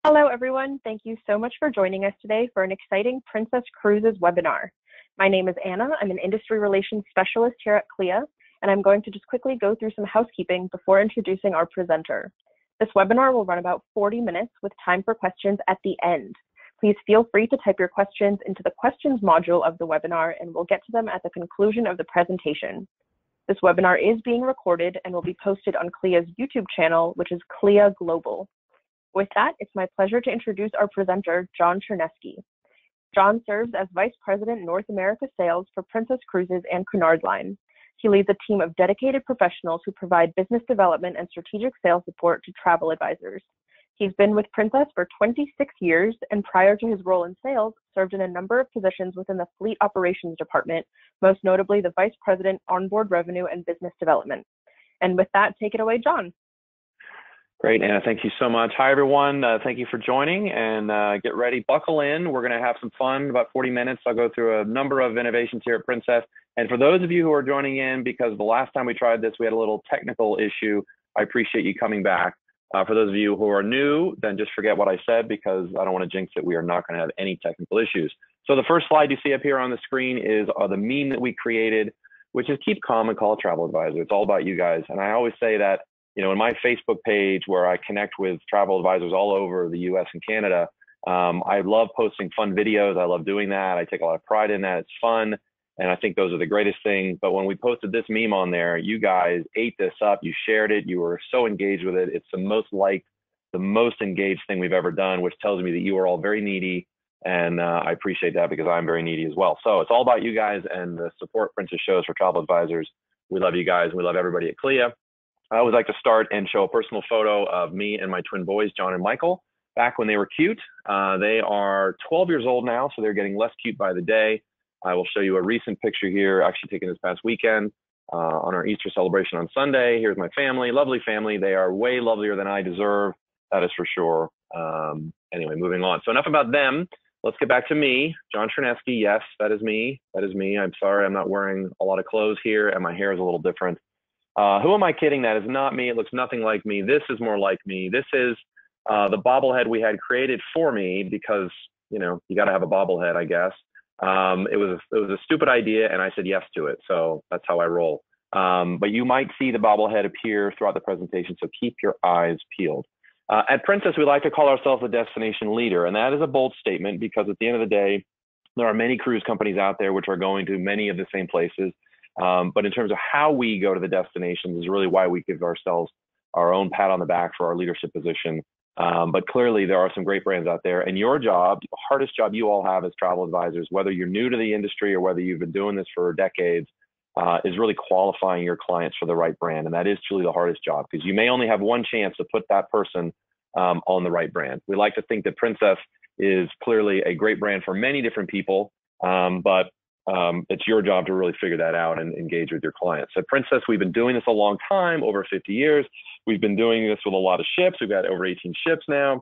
Hello, everyone. Thank you so much for joining us today for an exciting Princess Cruises webinar. My name is Anna. I'm an industry relations specialist here at CLIA, and I'm going to just quickly go through some housekeeping before introducing our presenter. This webinar will run about 40 minutes with time for questions at the end. Please feel free to type your questions into the questions module of the webinar, and we'll get to them at the conclusion of the presentation. This webinar is being recorded and will be posted on CLIA's YouTube channel, which is CLIA Global. With that, it's my pleasure to introduce our presenter, John Chernesky. John serves as Vice President North America Sales for Princess Cruises and Cunard Line. He leads a team of dedicated professionals who provide business development and strategic sales support to travel advisors. He's been with Princess for 26 years, and prior to his role in sales, served in a number of positions within the Fleet Operations Department, most notably the Vice President Onboard Revenue and Business Development. And with that, take it away, John. Great, Anna. Thank you so much. Hi, everyone. Thank you for joining, and get ready. Buckle in. We're going to have some fun, about 40 minutes. I'll go through a number of innovations here at Princess. And for those of you who are joining in, because the last time we tried this, we had a little technical issue, I appreciate you coming back. For those of you who are new, then just forget what I said, because I don't want to jinx it. We are not going to have any technical issues. So the first slide you see up here on the screen is the meme that we created, which is keep calm and call a travel advisor. It's all about you guys. And I always say that, you know, in my Facebook page where I connect with travel advisors all over the US and Canada, I love posting fun videos. I love doing that. I take a lot of pride in that. It's fun. And I think those are the greatest things. But when we posted this meme on there, you guys ate this up. You shared it. You were so engaged with it. It's the most liked, the most engaged thing we've ever done, which tells me that you are all very needy. And I appreciate that, because I'm very needy as well. So it's all about you guys and the support Princess shows for travel advisors. We love you guys. We love everybody at CLIA. I always like to start and show a personal photo of me and my twin boys, John and Michael, back when they were cute. They are 12 years old now, so they're getting less cute by the day. I will show you a recent picture here, actually taken this past weekend on our Easter celebration on Sunday. Here's my family, lovely family. They are way lovelier than I deserve, that is for sure. Anyway, moving on. So enough about them. Let's get back to me, John Chernesky. Yes, that is me. That is me. I'm sorry, I'm not wearing a lot of clothes here, and my hair is a little different. Who am I kidding? That is not me. It looks nothing like me. This is more like me. This is the bobblehead we had created for me, because, you know, you got to have a bobblehead, I guess. It was a stupid idea, and I said yes to it. So that's how I roll. But you might see the bobblehead appear throughout the presentation, so keep your eyes peeled. At Princess, we like to call ourselves a destination leader, and that is a bold statement, because at the end of the day, there are many cruise companies out there which are going to many of the same places. But in terms of how we go to the destinations is really why we give ourselves our own pat on the back for our leadership position. But clearly there are some great brands out there, and your job, the hardest job you all have as travel advisors, whether you're new to the industry or whether you've been doing this for decades, is really qualifying your clients for the right brand. And that is truly the hardest job, because you may only have one chance to put that person on the right brand. We like to think that Princess is clearly a great brand for many different people, but it's your job to really figure that out and engage with your clients. At Princess, we've been doing this a long time, over 50 years. We've been doing this with a lot of ships. We've got over 18 ships now,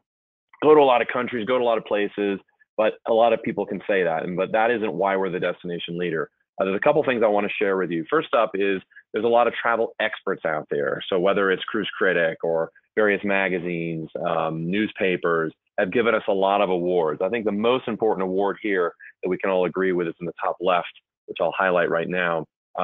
go to a lot of countries, go to a lot of places, but a lot of people can say that, but that isn't why we're the destination leader. There's a couple things I want to share with you. First up is there's a lot of travel experts out there. So whether it's Cruise Critic or various magazines, newspapers, have given us a lot of awards. I think the most important award here that we can all agree with is in the top left, which I'll highlight right now,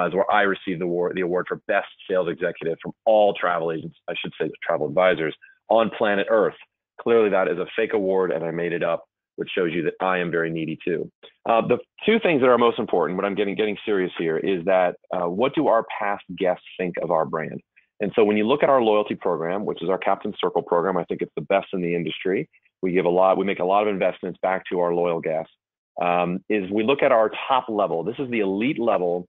is where I received the award for Best Sales Executive from all travel agents, I should say travel advisors, on planet Earth. Clearly that is a fake award, and I made it up, which shows you that I am very needy too. The two things that are most important, when I'm getting serious here, is that what do our past guests think of our brand? And so when you look at our loyalty program, which is our Captain Circle program, I think it's the best in the industry. We make a lot of investments back to our loyal guests. Is we look at our top level. This is the elite level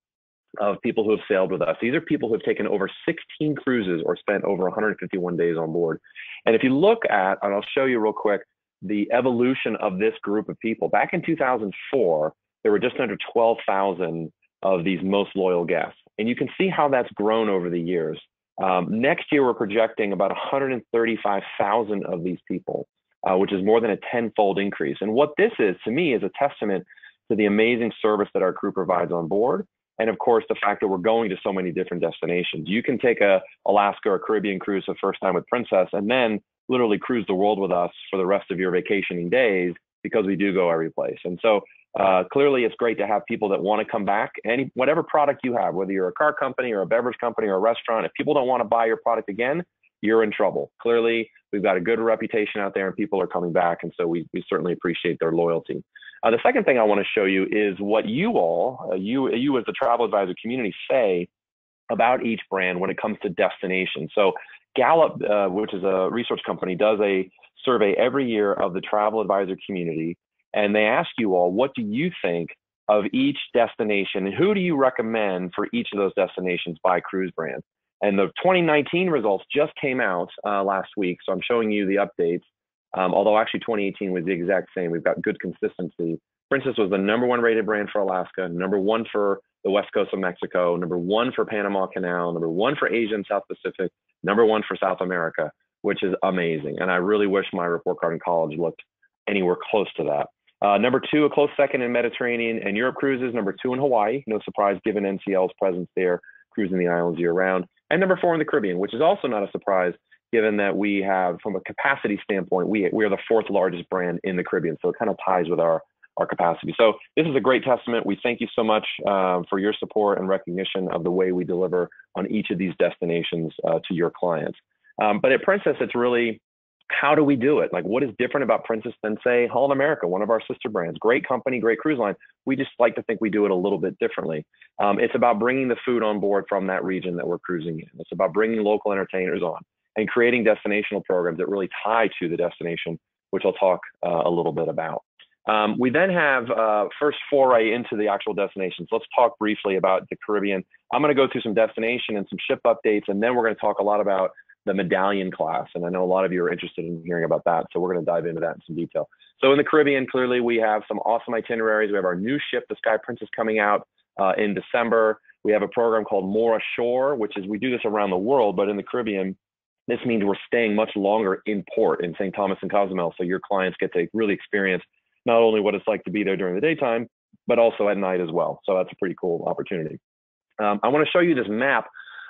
of people who have sailed with us. These are people who have taken over 16 cruises or spent over 151 days on board. And if you look at, and I'll show you real quick, the evolution of this group of people. Back in 2004, there were just under 12,000 of these most loyal guests. And you can see how that's grown over the years. Next year, we're projecting about 135,000 of these people, which is more than a 10-fold increase. And what this is, to me, is a testament to the amazing service that our crew provides on board. And of course, the fact that we're going to so many different destinations. You can take a Alaska or Caribbean cruise the first time with Princess, and then literally cruise the world with us for the rest of your vacationing days, because we do go every place. And so clearly it's great to have people that want to come back. Whatever product you have, whether you're a car company or a beverage company or a restaurant, if people don't want to buy your product again, you're in trouble. Clearly, we've got a good reputation out there and people are coming back. And so we certainly appreciate their loyalty. The second thing I want to show you is what you all, you as the travel advisor community, say about each brand when it comes to destination. So Gallup, which is a research company, does a survey every year of the travel advisor community. And they ask you all, what do you think of each destination? And who do you recommend for each of those destinations by cruise brand? And the 2019 results just came out last week. So I'm showing you the updates. Although actually 2018 was the exact same. We've got good consistency. Princess was the #1 rated brand for Alaska, #1 for the West Coast of Mexico, #1 for Panama Canal, #1 for Asia and South Pacific, #1 for South America, which is amazing. And I really wish my report card in college looked anywhere close to that. #2, a close second in Mediterranean and Europe cruises. #2 in Hawaii, no surprise given NCL's presence there, cruising the islands year round. And #4 in the Caribbean, which is also not a surprise given that we have, from a capacity standpoint, we are the 4th largest brand in the Caribbean. So it kind of ties with our capacity. So this is a great testament. We thank you so much for your support and recognition of the way we deliver on each of these destinations to your clients. But at Princess, it's really, how do we do it? Like, what is different about Princess than, say, Holland America, one of our sister brands? Great company, great cruise line. We just like to think we do it a little bit differently. It's about bringing the food on board from that region that we're cruising in. It's about bringing local entertainers on and creating destinational programs that really tie to the destination, which I'll talk a little bit about. We then have first foray into the actual destinations. Let's talk briefly about the Caribbean. I'm going to go through some destination and some ship updates, and then we're going to talk a lot about the Medallion Class. And I know a lot of you are interested in hearing about that, so we're going to dive into that in some detail. So in the Caribbean, clearly we have some awesome itineraries. We have our new ship, the Sky Princess, coming out in December. We have a program called More Ashore, which is, we do this around the world, but in the Caribbean, this means we're staying much longer in port in St. Thomas and Cozumel, so your clients get to really experience not only what it's like to be there during the daytime, but also at night as well. So that's a pretty cool opportunity. I want to show you this map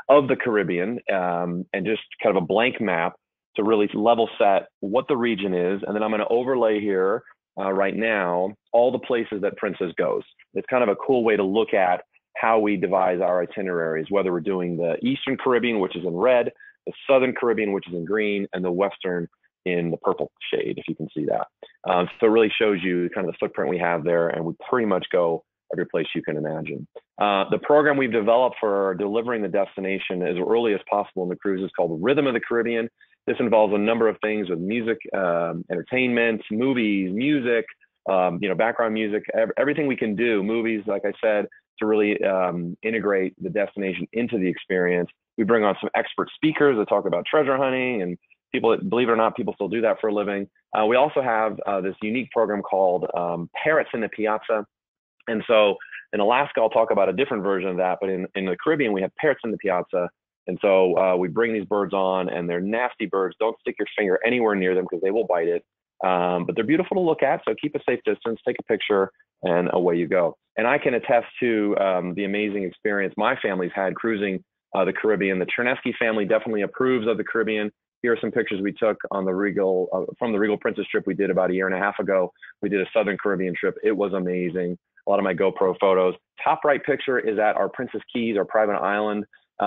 of the Caribbean and just kind of a blank map to really level set what the region is. And then I'm going to overlay here right now all the places that Princess goes. It's kind of a cool way to look at how we devise our itineraries, whether we're doing the Eastern Caribbean, which is in red, the Southern Caribbean, which is in green, and the Western in the purple shade, if you can see that. So it really shows you kind of the footprint we have there, and we pretty much go every place you can imagine. The program we've developed for delivering the destination as early as possible in the cruise is called Rhythm of the Caribbean. This involves a number of things with music, entertainment, movies, music, background music, everything we can do, movies, like I said, to really integrate the destination into the experience. We bring on some expert speakers that talk about treasure hunting, and people, believe it or not, people still do that for a living. We also have this unique program called Parrots in the Piazza. And so in Alaska, I'll talk about a different version of that, but in the Caribbean, we have Parrots in the Piazza. And so we bring these birds on, and they're nasty birds. Don't stick your finger anywhere near them because they will bite it. But they're beautiful to look at, so keep a safe distance, take a picture, and away you go. And I can attest to the amazing experience my family's had cruising the Caribbean. The Chernesky family definitely approves of the Caribbean. Here are some pictures we took on the Regal, from the Regal Princess trip we did about 1.5 years ago. We did a Southern Caribbean trip. It was amazing. A lot of my GoPro photos. Top right picture is at our Princess Keys, our private island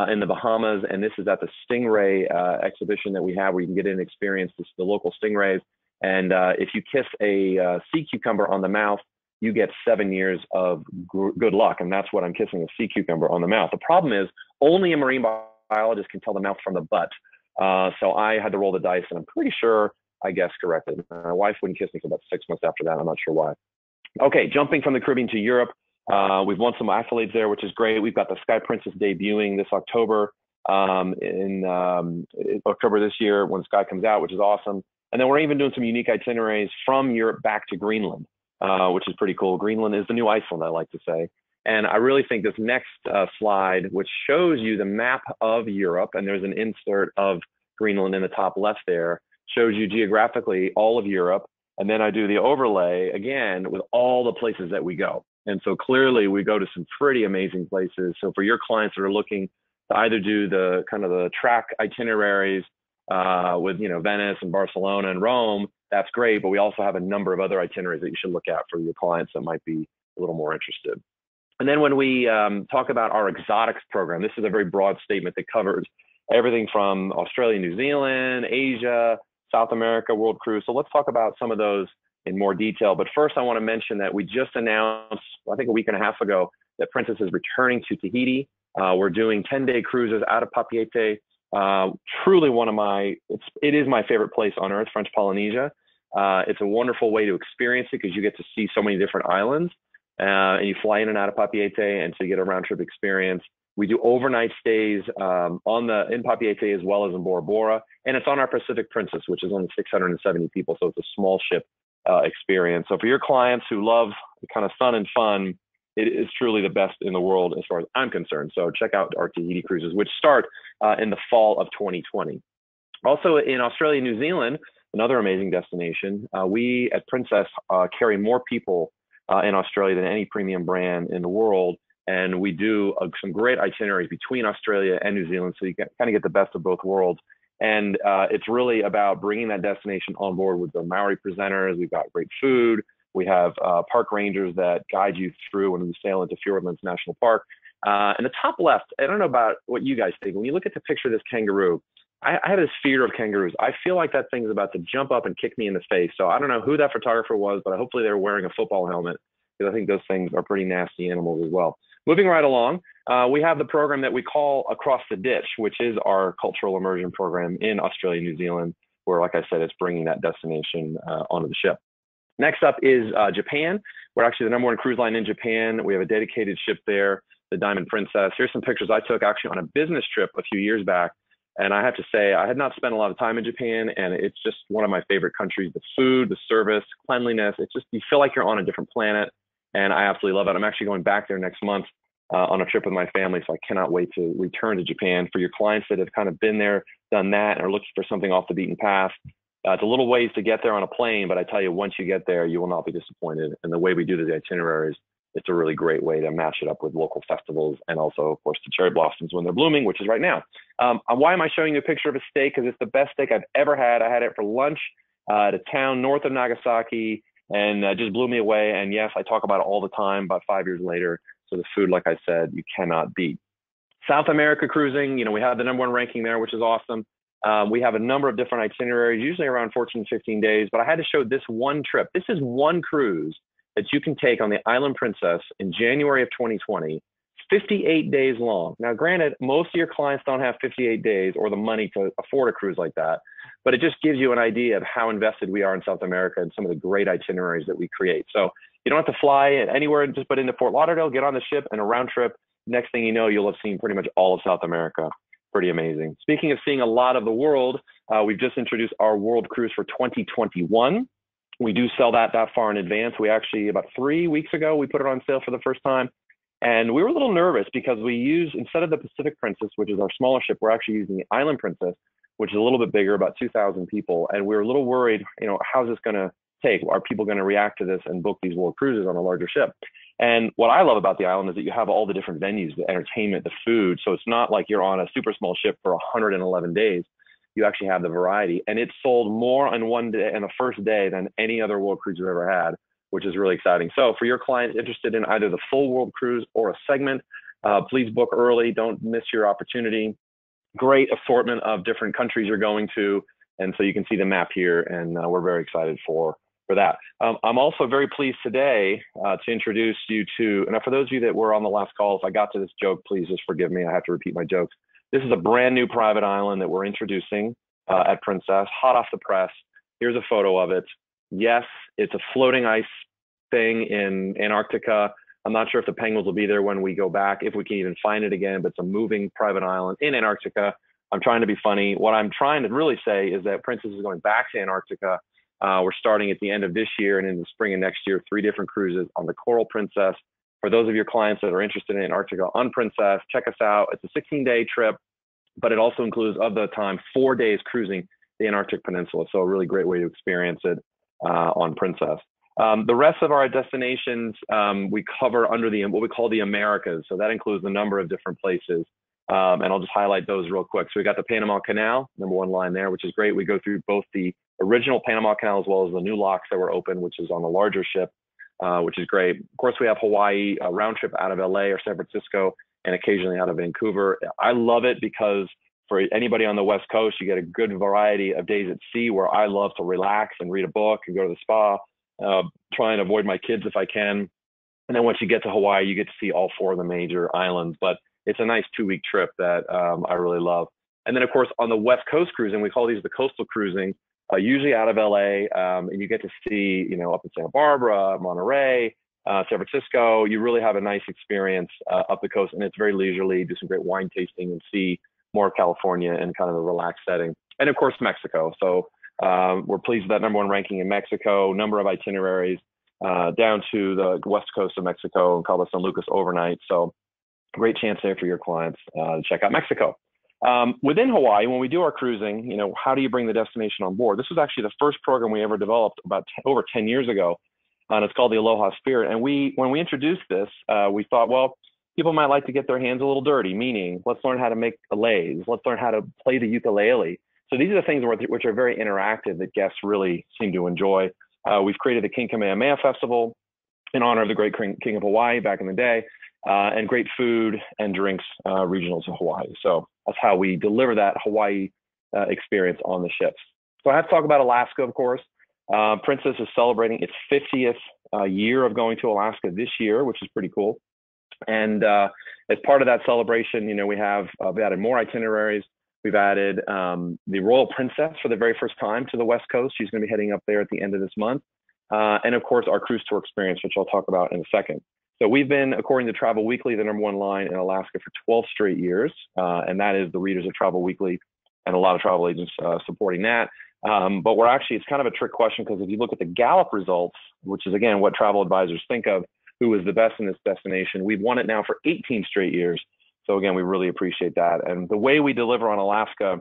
in the Bahamas. And this is at the Stingray exhibition that we have, where you can get in and experience the local stingrays. And if you kiss a sea cucumber on the mouth, you get 7 years of good luck. And that's what I'm kissing, a sea cucumber on the mouth. The problem is only a marine biologist can tell the mouth from the butt. So I had to roll the dice, and I'm pretty sure I guessed correctly. My wife wouldn't kiss me for about 6 months after that. I'm not sure why. Okay, jumping from the Caribbean to Europe. We've won some accolades there, which is great. We've got the Sky Princess debuting this October, in October this year when Sky comes out, which is awesome. And then we're even doing some unique itineraries from Europe back to Greenland, which is pretty cool. Greenland is the new Iceland, I like to say. And I really think this next slide, which shows you the map of Europe, and there's an insert of Greenland in the top left there, shows you geographically all of Europe. And then I do the overlay again with all the places that we go. And so clearly we go to some pretty amazing places. So for your clients that are looking to either do the kind of the track itineraries with, Venice and Barcelona and Rome, that's great. But we also have a number of other itineraries that you should look at for your clients that might be a little more interested. And then when we talk about our exotics program, this is a very broad statement that covers everything from Australia, New Zealand, Asia, South America, World Cruise. So let's talk about some of those in more detail. But first, I want to mention that we just announced, I think a week and a half ago, that Princess is returning to Tahiti. We're doing 10-day cruises out of Papeete. Truly it is my favorite place on earth, French Polynesia. It's a wonderful way to experience it because you get to see so many different islands. And you fly in and out of Papeete, and so you get a round trip experience. We do overnight stays in Papeete as well as in Bora Bora, and it's on our Pacific Princess, which is only 670 people, so it's a small ship experience. So for your clients who love kind of sun and fun, it is truly the best in the world as far as I'm concerned. So check out our Tahiti cruises, which start in the fall of 2020. Also in Australia, New Zealand, another amazing destination. We at Princess carry more people in Australia than any premium brand in the world. And we do some great itineraries between Australia and New Zealand, so you can kind of get the best of both worlds. And it's really about bringing that destination on board with the Maori presenters. We've got great food. We have park rangers that guide you through when we sail into Fiordlands National Park. And the top left, I don't know about what you guys think. When you look at the picture of this kangaroo, I have this fear of kangaroos. I feel like that thing's about to jump up and kick me in the face. So I don't know who that photographer was, but hopefully they were wearing a football helmet, because I think those things are pretty nasty animals as well. Moving right along, we have the program that we call Across the Ditch, which is our cultural immersion program in Australia, New Zealand, where, like I said, it's bringing that destination onto the ship. Next up is Japan. We're actually the #1 cruise line in Japan. We have a dedicated ship there, the Diamond Princess. Here's some pictures I took actually on a business trip a few years back. And I have to say, I had not spent a lot of time in Japan, and it's just one of my favorite countries. The food, the service, cleanliness, it's just, you feel like you're on a different planet, and I absolutely love it. I'm actually going back there next month on a trip with my family, so I cannot wait to return to Japan. For your clients that have kind of been there, done that, and are looking for something off the beaten path, it's a little ways to get there on a plane, but I tell you, once you get there, you will not be disappointed. And the way we do the itineraries, it's a really great way to match it up with local festivals, and also, of course, the cherry blossoms when they're blooming, which is right now. Why am I showing you a picture of a steak? Because it's the best steak I've ever had. I had it for lunch at a town north of Nagasaki, and just blew me away. And yes, I talk about it all the time, about 5 years later. So the food, like I said, you cannot beat. South America cruising, we have the #1 ranking there, which is awesome. We have a number of different itineraries, usually around 14, 15 days, but I had to show this one trip. This is one cruise that you can take on the Island Princess in January of 2020, 58 days long. Now, granted, most of your clients don't have 58 days or the money to afford a cruise like that, but it just gives you an idea of how invested we are in South America and some of the great itineraries that we create. So you don't have to fly anywhere, just put into Fort Lauderdale, get on the ship, and a round trip. Next thing you know, you'll have seen pretty much all of South America. Pretty amazing. Speaking of seeing a lot of the world, we've just introduced our World Cruise for 2021. We do sell that far in advance. We actually, about 3 weeks ago, we put it on sale for the first time. And we were a little nervous because we use, instead of the Pacific Princess, which is our smaller ship, we're actually using the Island Princess, which is a little bit bigger, about 2,000 people. And we were a little worried, how's this going to take? Are people going to react to this and book these world cruises on a larger ship? And what I love about the island is that you have all the different venues, the entertainment, the food. So it's not like you're on a super small ship for 111 days. You actually have the variety. And it sold more on one day, on the first day, than any other world cruise we've ever had, which is really exciting. So for your clients interested in either the full world cruise or a segment, please book early. Don't miss your opportunity. Great assortment of different countries you're going to. And so you can see the map here, and we're very excited for that. I'm also very pleased today to introduce you to, and for those of you that were on the last call, if I got to this joke, please just forgive me. I have to repeat my jokes. This is a brand new private island that we're introducing at Princess, hot off the press. Here's a photo of it. Yes, it's a floating ice thing in Antarctica. I'm not sure if the penguins will be there when we go back, if we can even find it again, but it's a moving private island in Antarctica. I'm trying to be funny. What I'm trying to really say is that Princess is going back to Antarctica. We're starting at the end of this year and in the spring of next year, 3 different cruises on the Coral Princess. For those of your clients that are interested in Antarctica on Princess, check us out. It's a 16-day trip, but it also includes, of the time, 4 days cruising the Antarctic Peninsula. So a really great way to experience it on Princess. The rest of our destinations we cover under what we call the Americas. So that includes a number of different places. And I'll just highlight those real quick. So we got the Panama Canal, #1 line there, which is great. We go through both the original Panama Canal as well as the new locks that were open, which is on the larger ship, which is great. Of course, we have Hawaii, a round trip out of LA or San Francisco, and occasionally out of Vancouver. I love it because for anybody on the West Coast, you get a good variety of days at sea where I love to relax and read a book and go to the spa, try and avoid my kids if I can. And then once you get to Hawaii, you get to see all 4 of the major islands. But it's a nice 2-week trip that I really love. And then, of course, on the West Coast cruising, we call these the coastal cruising, usually out of LA. And you get to see, up in Santa Barbara, Monterey, San Francisco. You really have a nice experience up the coast. And it's very leisurely, do some great wine tasting and see more of California in kind of a relaxed setting. And, of course, Mexico. So we're pleased with that #1 ranking in Mexico, number of itineraries down to the west coast of Mexico and Cabo San Lucas overnight. So great chance there for your clients to check out Mexico. Within Hawaii, when we do our cruising, how do you bring the destination on board? This was actually the first program we ever developed about over 10 years ago, and it's called the Aloha Spirit. And when we introduced this, we thought, well, people might like to get their hands a little dirty, meaning let's learn how to make leis, let's learn how to play the ukulele. So these are the things which are very interactive that guests really seem to enjoy. We've created the King Kamehameha Festival in honor of the great King of Hawaii back in the day, and great food and drinks regional to Hawaii. So that's how we deliver that Hawaii experience on the ships. So I have to talk about Alaska, of course. Princess is celebrating its 50th year of going to Alaska this year, which is pretty cool. And as part of that celebration, we've added more itineraries. We've added the Royal Princess for the very first time to the West Coast. She's going to be heading up there at the end of this month. And of course, our cruise tour experience, which I'll talk about in a second. So we've been, according to Travel Weekly, the #1 line in Alaska for 12 straight years. And that is the readers of Travel Weekly and a lot of travel agents supporting that. But it's kind of a trick question, because if you look at the Gallup results, which is, again, what travel advisors think of who is the best in this destination, we've won it now for 18 straight years. So again, we really appreciate that. And the way we deliver on Alaska,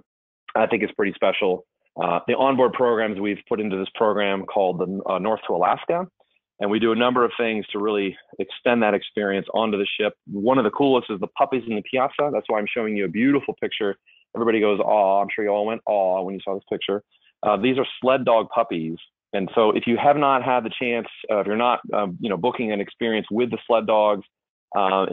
I think is pretty special. The onboard programs we've put into this program called the North to Alaska. And we do a number of things to really extend that experience onto the ship. One of the coolest is the puppies in the piazza. That's why I'm showing you a beautiful picture. Everybody goes, aw. I'm sure you all went, aw, when you saw this picture. These are sled dog puppies. And so if you have not had the chance, if you're not, booking an experience with the sled dogs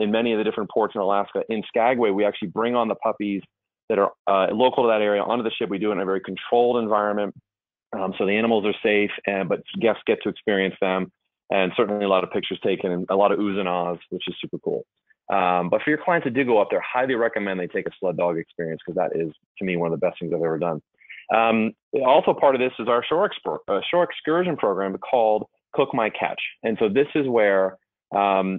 in many of the different ports in Alaska, in Skagway, we actually bring on the puppies that are local to that area onto the ship. We do it in a very controlled environment. So the animals are safe, but guests get to experience them. And certainly a lot of pictures taken and a lot of oohs and ahs, which is super cool. But for your clients that do go up there, highly recommend they take a sled dog experience, because that is, to me, one of the best things I've ever done. Also part of this is our shore excursion program called Cook My Catch. And so this is where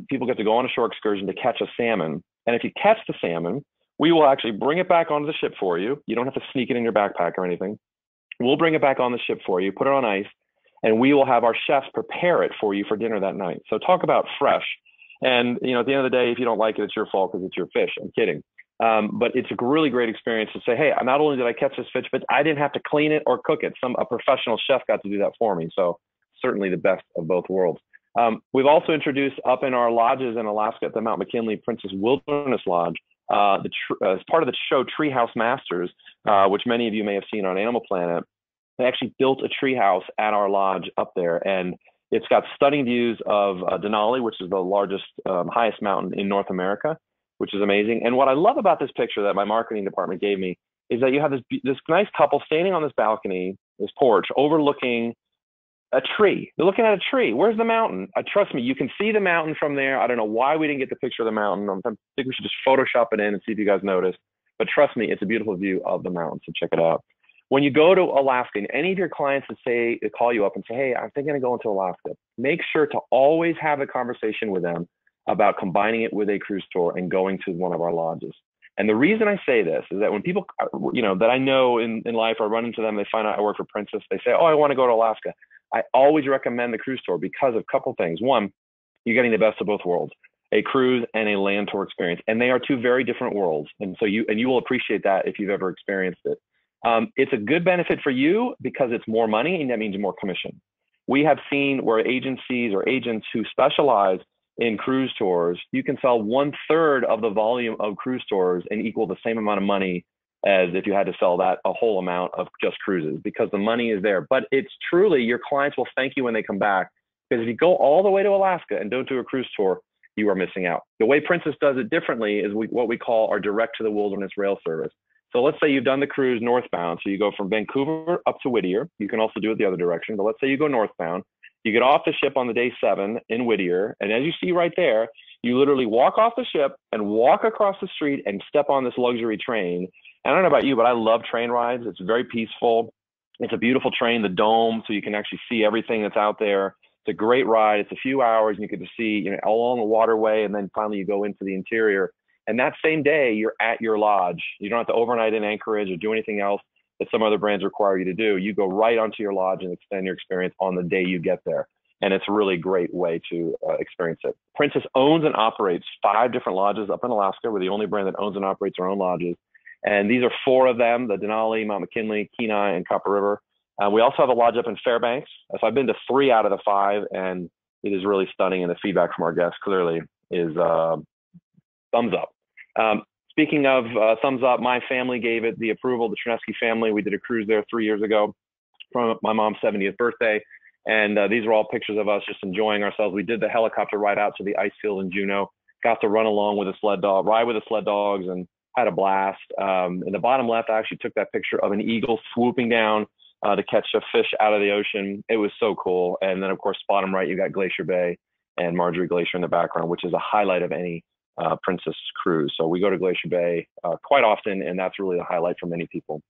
people get to go on a shore excursion to catch a salmon. And if you catch the salmon, we will actually bring it back onto the ship for you. You don't have to sneak it in your backpack or anything. We'll bring it back on the ship for you, put it on ice, and we will have our chefs prepare it for you for dinner that night. So talk about fresh. And, at the end of the day, if you don't like it, it's your fault, because it's your fish. I'm kidding. But it's a really great experience to say, hey, not only did I catch this fish, but I didn't have to clean it or cook it. A professional chef got to do that for me. So certainly the best of both worlds. We've also introduced up in our lodges in Alaska at the Mount McKinley Princess Wilderness Lodge, as part of the show Treehouse Masters, which many of you may have seen on Animal Planet. They actually built a treehouse at our lodge up there, and it's got stunning views of Denali, which is the largest, highest mountain in North America, which is amazing. And what I love about this picture that my marketing department gave me is that you have this nice couple standing on this balcony, this porch, overlooking a tree. They're looking at a tree. Where's the mountain? Trust me, you can see the mountain from there. I don't know why we didn't get the picture of the mountain. I think we should just Photoshop it in and see if you guys notice. But trust me, it's a beautiful view of the mountain, so check it out. When you go to Alaska, and any of your clients that call you up and say, hey, I'm thinking of going to Alaska, make sure to always have a conversation with them about combining it with a cruise tour and going to one of our lodges. And the reason I say this is that when people, that I know in life, I run into them, they find out I work for Princess, they say, oh, I want to go to Alaska. I always recommend the cruise tour because of a couple things. One, you're getting the best of both worlds, a cruise and a land tour experience. And they are two very different worlds. And so you will appreciate that if you've ever experienced it. It's a good benefit for you because it's more money, and that means more commission. We have seen where agencies or agents who specialize in cruise tours, you can sell 1/3 of the volume of cruise tours and equal the same amount of money as if you had to sell that a whole amount of just cruises, because the money is there. But it's truly, your clients will thank you when they come back, because if you go all the way to Alaska and don't do a cruise tour, you are missing out. The way Princess does it differently is what we call our direct to the wilderness rail service. So let's say you've done the cruise northbound. So you go from Vancouver up to Whittier. You can also do it the other direction, but let's say you go northbound. You get off the ship on the day 7 in Whittier. And as you see right there, you literally walk off the ship and walk across the street and step on this luxury train. And I don't know about you, but I love train rides. It's very peaceful. It's a beautiful train, the dome, so you can actually see everything that's out there. It's a great ride. It's a few hours and you get to see, you know, all along the waterway, and then finally you go into the interior. And that same day, you're at your lodge. You don't have to overnight in Anchorage or do anything else that some other brands require you to do. You go right onto your lodge and extend your experience on the day you get there. And it's a really great way to experience it. Princess owns and operates 5 different lodges up in Alaska. We're the only brand that owns and operates our own lodges. And these are 4 of them: the Denali, Mount McKinley, Kenai, and Copper River. We also have a lodge up in Fairbanks. So I've been to 3 out of the 5, and it is really stunning. And the feedback from our guests clearly is thumbs up. Speaking of thumbs up, my family gave it the approval, the Chernesky family. We did a cruise there 3 years ago from my mom's 70th birthday. And these are all pictures of us just enjoying ourselves. We did the helicopter ride out to the ice field in Juneau, got to run along with a sled dog, ride with the sled dogs, and had a blast. In the bottom left, I actually took that picture of an eagle swooping down to catch a fish out of the ocean. It was so cool. And then, of course, bottom right, you got Glacier Bay and Marjorie Glacier in the background, which is a highlight of any Princess cruise. So we go to Glacier Bay quite often, and that's really a highlight for many people.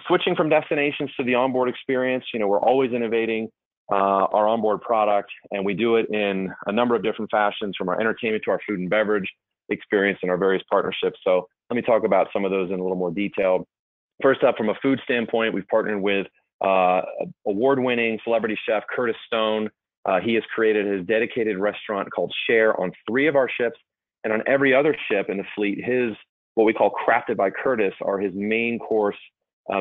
Switching from destinations to the onboard experience, you know, we're always innovating our onboard product, and we do it in a number of different fashions, from our entertainment to our food and beverage experience and our various partnerships. So let me talk about some of those in a little more detail. First up, from a food standpoint, we've partnered with award-winning celebrity chef Curtis Stone. He has created his dedicated restaurant called Share on 3 of our ships, and on every other ship in the fleet, his what we call Crafted by Curtis are his main course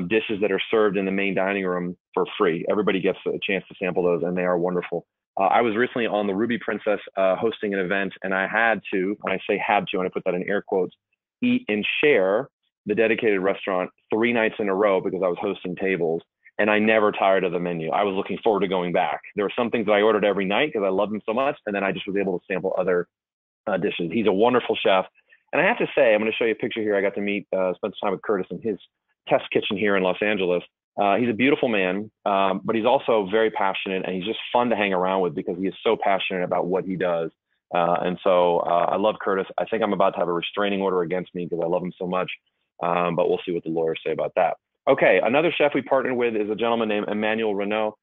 dishes that are served in the main dining room for free. Everybody gets a chance to sample those, and they are wonderful. I was recently on the Ruby Princess hosting an event, and I had to, and I say had to, and I put that in air quotes, eat and share the dedicated restaurant 3 nights in a row because I was hosting tables, and I never tired of the menu. I was looking forward to going back. There were some things that I ordered every night because I loved them so much, and then I just was able to sample other dishes. He's a wonderful chef. And I have to say, I'm going to show you a picture here. I got to meet, spend some time with Curtis in his test kitchen here in Los Angeles. He's a beautiful man, but he's also very passionate, and he's just fun to hang around with because he is so passionate about what he does. And so I love Curtis. I think I'm about to have a restraining order against me because I love him so much, but we'll see what the lawyers say about that. Okay, another chef we partnered with is a gentleman named Emmanuel Renaud.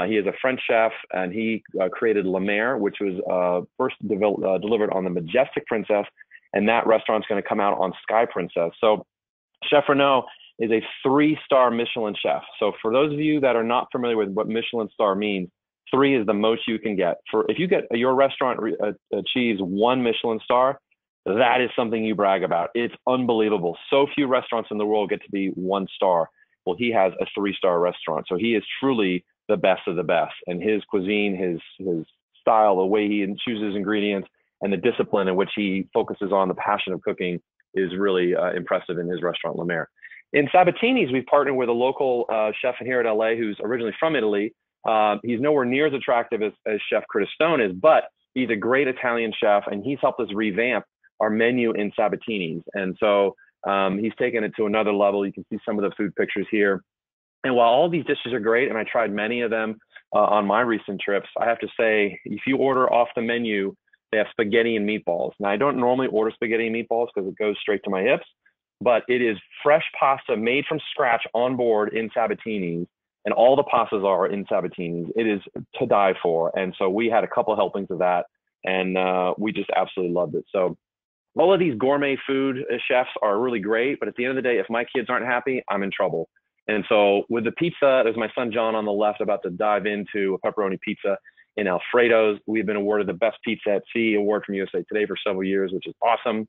He is a French chef, and he created La Mer, which was first delivered on the Majestic Princess, and that restaurant's going to come out on Sky Princess. So Chef Renaud is a 3-star Michelin chef. So for those of you that are not familiar with what Michelin star means, 3 is the most you can get. If you get your restaurant achieves 1 Michelin star, that is something you brag about. It's unbelievable. So few restaurants in the world get to be 1 star. Well, he has a 3-star restaurant. So he is truly the best of the best. And his cuisine, his style, the way he chooses ingredients, and the discipline in which he focuses on the passion of cooking is really impressive in his restaurant, La Mer. In Sabatini's, we've partnered with a local chef here at LA who's originally from Italy. He's nowhere near as attractive as Chef Curtis Stone is, but he's a great Italian chef, and he's helped us revamp our menu in Sabatini's. And so he's taken it to another level. You can see some of the food pictures here. And while all these dishes are great, and I tried many of them on my recent trips, I have to say, if you order off the menu, they have spaghetti and meatballs. Now, I don't normally order spaghetti and meatballs because it goes straight to my hips, but it is fresh pasta made from scratch on board in Sabatini's, and all the pastas are in Sabatini's. It is to die for. And so we had a couple helpings of that, and we just absolutely loved it. So all of these gourmet food chefs are really great, but at the end of the day, if my kids aren't happy, I'm in trouble. And so with the pizza, there's my son John on the left about to dive into a pepperoni pizza in Alfredo's. We've been awarded the Best Pizza at Sea award from USA Today for several years, which is awesome.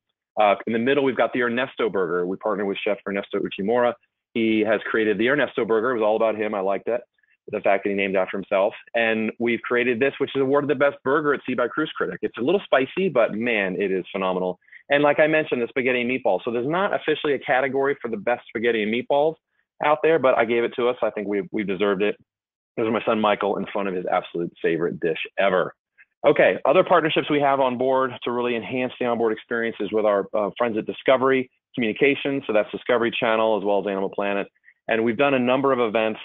In the middle, we've got the Ernesto burger. We partnered with Chef Ernesto Uchimura. He has created the Ernesto burger. It was all about him. I liked it. the fact that he named after himself. And we've created this, which is awarded the best burger at Sea by Cruise Critic. It's a little spicy, but man, it is phenomenal. And like I mentioned, the spaghetti and meatballs. So there's not officially a category for the best spaghetti and meatballs out there, but I gave it to us. I think we deserved it. This is my son, Michael, in front of his absolute favorite dish ever. Okay, other partnerships we have on board to really enhance the onboard experiences with our friends at Discovery Communications. So that's Discovery Channel as well as Animal Planet. And we've done a number of events.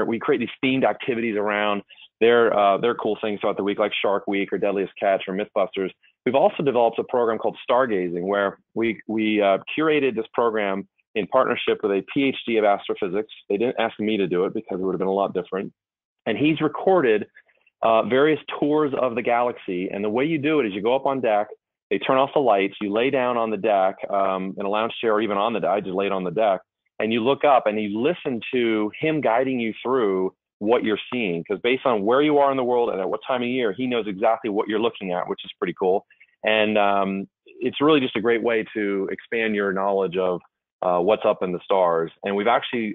We create these themed activities around their cool things throughout the week, like Shark Week or Deadliest Catch or Mythbusters. We've also developed a program called Stargazing, where we curated this program in partnership with a PhD of astrophysics. They didn't ask me to do it because it would have been a lot different. And he's recorded various tours of the galaxy. And the way you do it is you go up on deck, they turn off the lights, you lay down on the deck in a lounge chair or even on the deck. I just laid on the deck, and you look up and you listen to him guiding you through what you're seeing, because based on where you are in the world and at what time of year, he knows exactly what you're looking at, which is pretty cool. And it's really just a great way to expand your knowledge of what's up in the stars. And we've actually,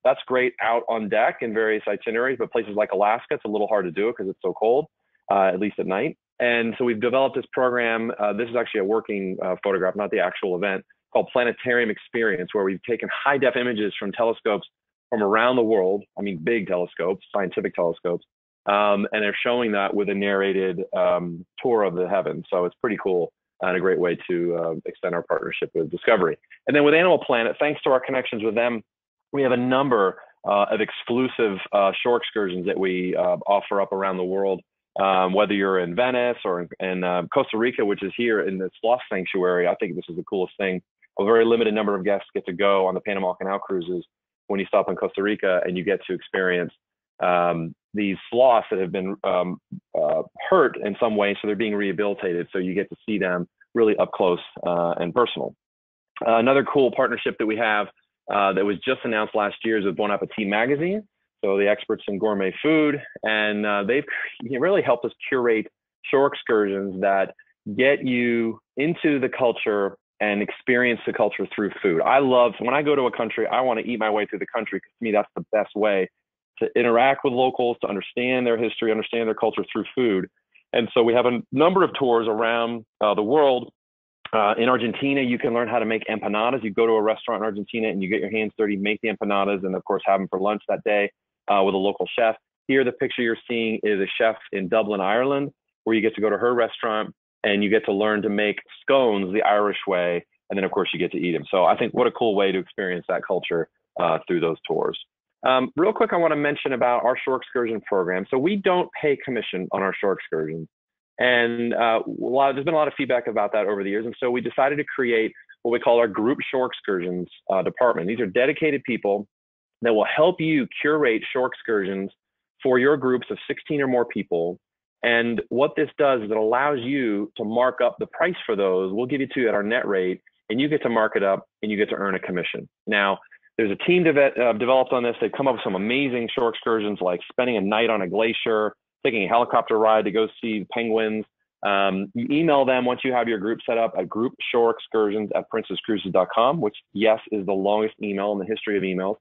that's great out on deck in various itineraries, but places like Alaska, it's a little hard to do it because it's so cold, at least at night. And so we've developed this program. This is actually a working photograph, not the actual event, called Planetarium Experience, where we've taken high-def images from telescopes from around the world. I mean, big telescopes, scientific telescopes. And they're showing that with a narrated tour of the heavens. So it's pretty cool and a great way to extend our partnership with Discovery. And then with Animal Planet, thanks to our connections with them, we have a number of exclusive shore excursions that we offer up around the world, whether you're in Venice or in Costa Rica, which is here in the sloth sanctuary. I think this is the coolest thing. A very limited number of guests get to go on the Panama Canal cruises when you stop in Costa Rica, and you get to experience these sloths that have been hurt in some way, so they're being rehabilitated. So you get to see them really up close and personal. Another cool partnership that we have that was just announced last year is with Bon Appetit magazine. So the experts in gourmet food, and they've really helped us curate shore excursions that get you into the culture and experience the culture through food. I love, when I go to a country, I want to eat my way through the country, because to me, that's the best way to interact with locals, to understand their history, understand their culture through food. And so we have a number of tours around the world. In Argentina, you can learn how to make empanadas. You go to a restaurant in Argentina and you get your hands dirty, make the empanadas, and of course have them for lunch that day with a local chef. Here, the picture you're seeing is a chef in Dublin, Ireland, where you get to go to her restaurant and you get to learn to make scones the Irish way. And then of course you get to eat them. So I think what a cool way to experience that culture through those tours. Real quick, I want to mention about our shore excursion program. So we don't pay commission on our shore excursions. And there's been a lot of feedback about that over the years. And so we decided to create what we call our group shore excursions department. These are dedicated people that will help you curate shore excursions for your groups of 16 or more people. And what this does is it allows you to mark up the price for those. We'll give it to you at our net rate, and you get to mark it up and you get to earn a commission. Now, there's a team developed on this. They've come up with some amazing shore excursions, like spending a night on a glacier, taking a helicopter ride to go see penguins. You email them once you have your group set up at groupshoreexcursions@princesscruises.com, which, yes, is the longest email in the history of emails.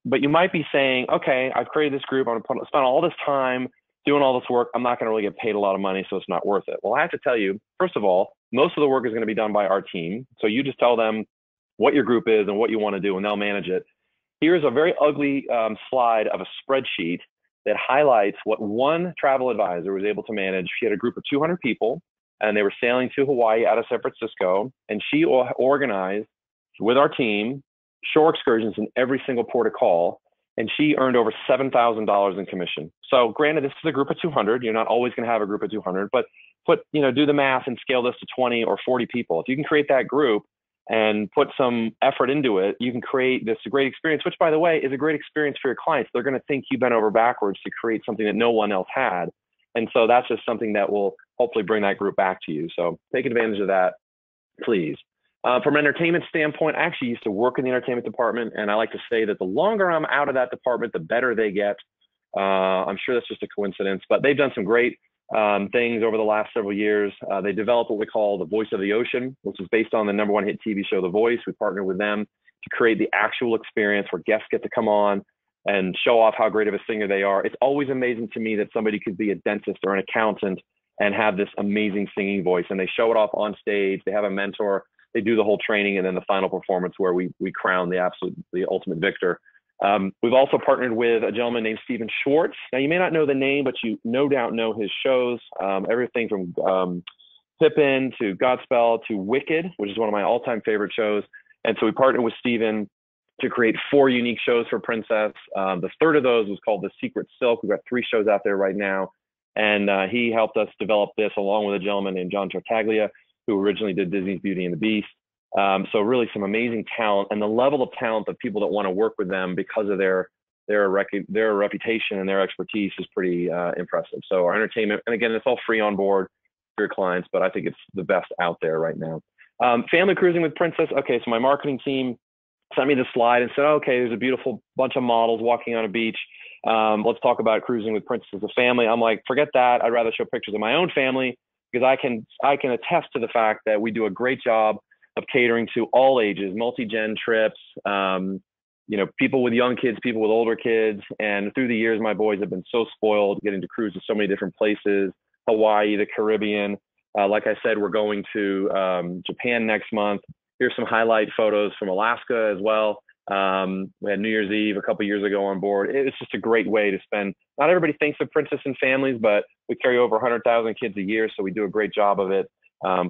But you might be saying, okay, I've created this group. I'm going to spend all this time doing all this work. I'm not going to really get paid a lot of money, so it's not worth it. Well, I have to tell you, first of all, most of the work is going to be done by our team. So you just tell them what your group is and what you want to do, and they'll manage it. Here's a very ugly slide of a spreadsheet that highlights what one travel advisor was able to manage. She had a group of 200 people, and they were sailing to Hawaii out of San Francisco, and she organized with our team shore excursions in every single port of call, and she earned over $7,000 in commission. So granted, this is a group of 200. You're not always going to have a group of 200, but do the math and scale this to 20 or 40 people. If you can create that group and put some effort into it, you can create this great experience, which, by the way, is a great experience for your clients. They're going to think you bent over backwards to create something that no one else had. And so that's just something that will hopefully bring that group back to you. So take advantage of that, please. From an entertainment standpoint, I actually used to work in the entertainment department, and I like to say that the longer I'm out of that department, the better they get. I'm sure that's just a coincidence, but they've done some great things over the last several years. They developed what we call the Voice of the Ocean, which is based on the #1 hit TV show, The Voice. We partnered with them to create the actual experience where guests get to come on, and show off how great of a singer they are. It's always amazing to me that somebody could be a dentist or an accountant and have this amazing singing voice, and they show it off on stage. They have a mentor, they do the whole training, and then the final performance where we crown the ultimate victor. We've also partnered with a gentleman named Stephen Schwartz. Now, you may not know the name, but you no doubt know his shows, everything from Pippin to Godspell to Wicked, which is one of my all-time favorite shows. And so we partnered with Stephen to create 4 unique shows for Princess. The third of those was called The Secret Silk. We've got 3 shows out there right now. And he helped us develop this along with a gentleman named John Chernesky, who originally did Disney's Beauty and the Beast. So really some amazing talent, and the level of talent of people that want to work with them because of their reputation and their expertise is pretty impressive. So our entertainment, and again, it's all free on board for your clients, but I think it's the best out there right now. Family cruising with Princess. Okay, so my marketing team sent me the slide and said, okay, there's a beautiful bunch of models walking on a beach. Let's talk about cruising with Princess as a family. I'm like, forget that. I'd rather show pictures of my own family, because I can attest to the fact that we do a great job of catering to all ages, multi-gen trips, people with young kids, people with older kids. And through the years, my boys have been so spoiled getting to cruise to so many different places, Hawaii, the Caribbean. Like I said, we're going to Japan next month. Here's some highlight photos from Alaska as well. We had New Year's Eve a couple years ago on board. It's just a great way to spend. Not everybody thinks of Princess and families, but we carry over 100,000 kids a year, so we do a great job of it.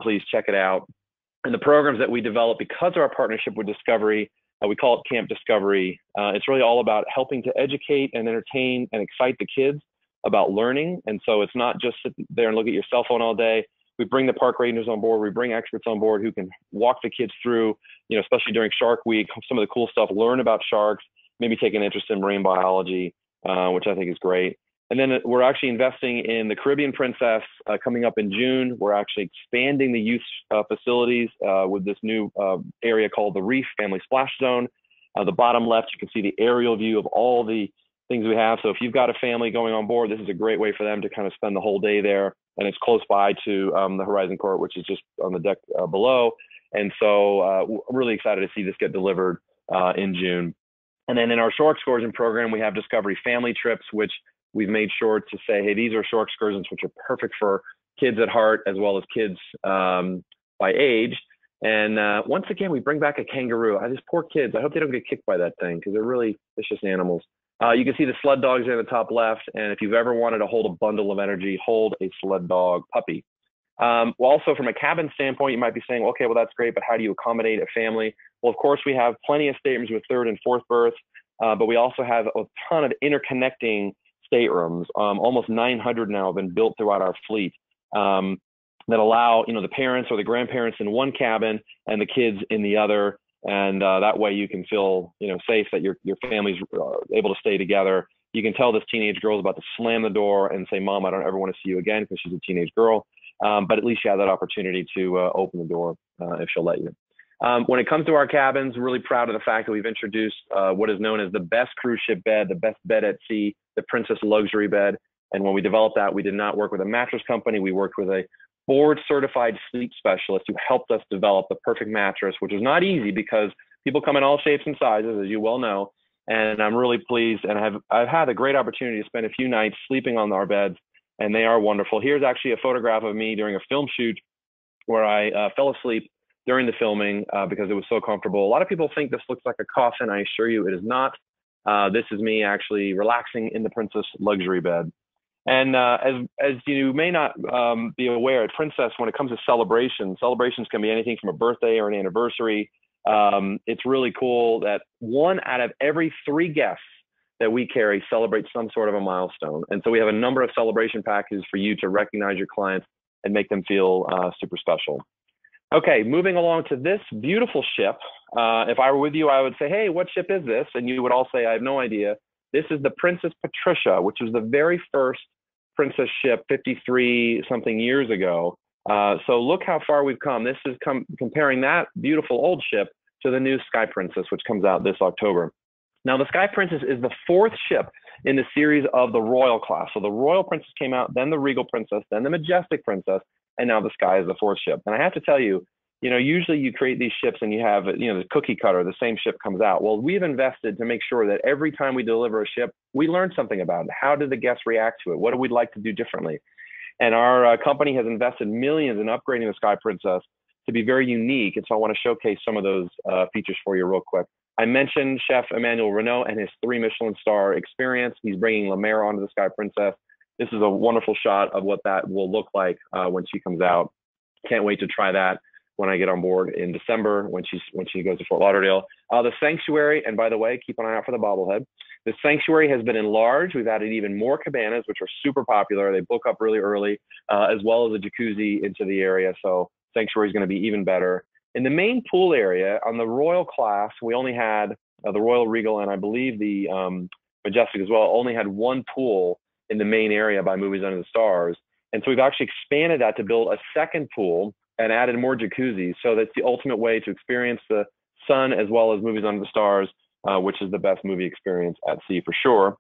Please check it out. And the programs that we develop because of our partnership with Discovery, we call it Camp Discovery. It's really all about helping to educate and entertain and excite the kids about learning. And so it's not just sit there and look at your cell phone all day. We bring the park rangers on board. We bring experts on board who can walk the kids through, especially during Shark Week, some of the cool stuff, learn about sharks, maybe take an interest in marine biology, which I think is great. And then we're actually investing in the Caribbean Princess coming up in June. We're actually expanding the youth facilities with this new area called the Reef Family Splash Zone. The bottom left, you can see the aerial view of all the things we have. So if you've got a family going on board, this is a great way for them to kind of spend the whole day there. And it's close by to the Horizon Court, which is just on the deck below. And so we're really excited to see this get delivered in June. And then in our shore excursion program, we have Discovery Family Trips, which we've made sure to say, hey, these are shore excursions which are perfect for kids at heart as well as kids by age. And once again, we bring back a kangaroo. These poor kids, I hope they don't get kicked by that thing because they're really vicious animals. You can see the sled dogs there in the top left. And if you've ever wanted to hold a bundle of energy, hold a sled dog puppy. Well, also from a cabin standpoint, you might be saying, okay, well, that's great, but how do you accommodate a family? Well, of course, we have plenty of staterooms with 3rd and 4th berths, but we also have a ton of interconnecting staterooms. Almost 900 now have been built throughout our fleet that allow, the parents or the grandparents in one cabin and the kids in the other. And that way you can feel, safe that your family's able to stay together. You can tell this teenage girl is about to slam the door and say, Mom, I don't ever want to see you again, because she's a teenage girl. But at least you have that opportunity to open the door if she'll let you. When it comes to our cabins, we're really proud of the fact that we've introduced what is known as the best cruise ship bed, the best bed at sea, the Princess Luxury Bed. And when we developed that, we did not work with a mattress company. We worked with a board certified sleep specialist who helped us develop the perfect mattress, which was not easy because people come in all shapes and sizes, as you well know. And I'm really pleased, and I've had a great opportunity to spend a few nights sleeping on our beds, and they are wonderful. Here's actually a photograph of me during a film shoot where I fell asleep during the filming because it was so comfortable. A lot of people think this looks like a coffin. I assure you it is not. This is me actually relaxing in the Princess Luxury Bed. And as you may not be aware, at Princess, when it comes to celebrations can be anything from a birthday or an anniversary. It's really cool that 1 out of every 3 guests that we carry celebrate some sort of a milestone. And so we have a number of celebration packages for you to recognize your clients and make them feel super special. Okay, moving along to this beautiful ship. If I were with you, I would say, hey, what ship is this? And you would all say, I have no idea. This is the Princess Patricia, which was the very first Princess ship 53 something years ago. So look how far we've come. This is comparing that beautiful old ship to the new Sky Princess, which comes out this October. Now, the Sky Princess is the 4th ship in the series of the Royal class. So the Royal Princess came out, then the Regal Princess, then the Majestic Princess, and now the Sky is the 4th ship. And I have to tell you, usually you create these ships and you have, the cookie cutter, the same ship comes out. Well, we've invested to make sure that every time we deliver a ship, we learn something about it. How did the guests react to it? What do we like to do differently? And our company has invested millions in upgrading the Sky Princess to be very unique. And so I want to showcase some of those features for you real quick. I mentioned Chef Emmanuel Renault and his 3 Michelin star experience. He's bringing La Mer onto the Sky Princess. This is a wonderful shot of what that will look like when she comes out. Can't wait to try that when I get on board in December when she goes to Fort Lauderdale. The sanctuary, and by the way, keep an eye out for the bobblehead. The sanctuary has been enlarged. We've added even more cabanas, which are super popular. They book up really early, as well as a jacuzzi into the area. So sanctuary is going to be even better. In the main pool area, on the Royal class, we only had the Royal Regal, and I believe the Majestic as well, only had 1 pool in the main area by Movies Under the Stars. And so we've actually expanded that to build a second pool and added more jacuzzis. So that's the ultimate way to experience the sun as well as Movies Under the Stars, which is the best movie experience at sea for sure.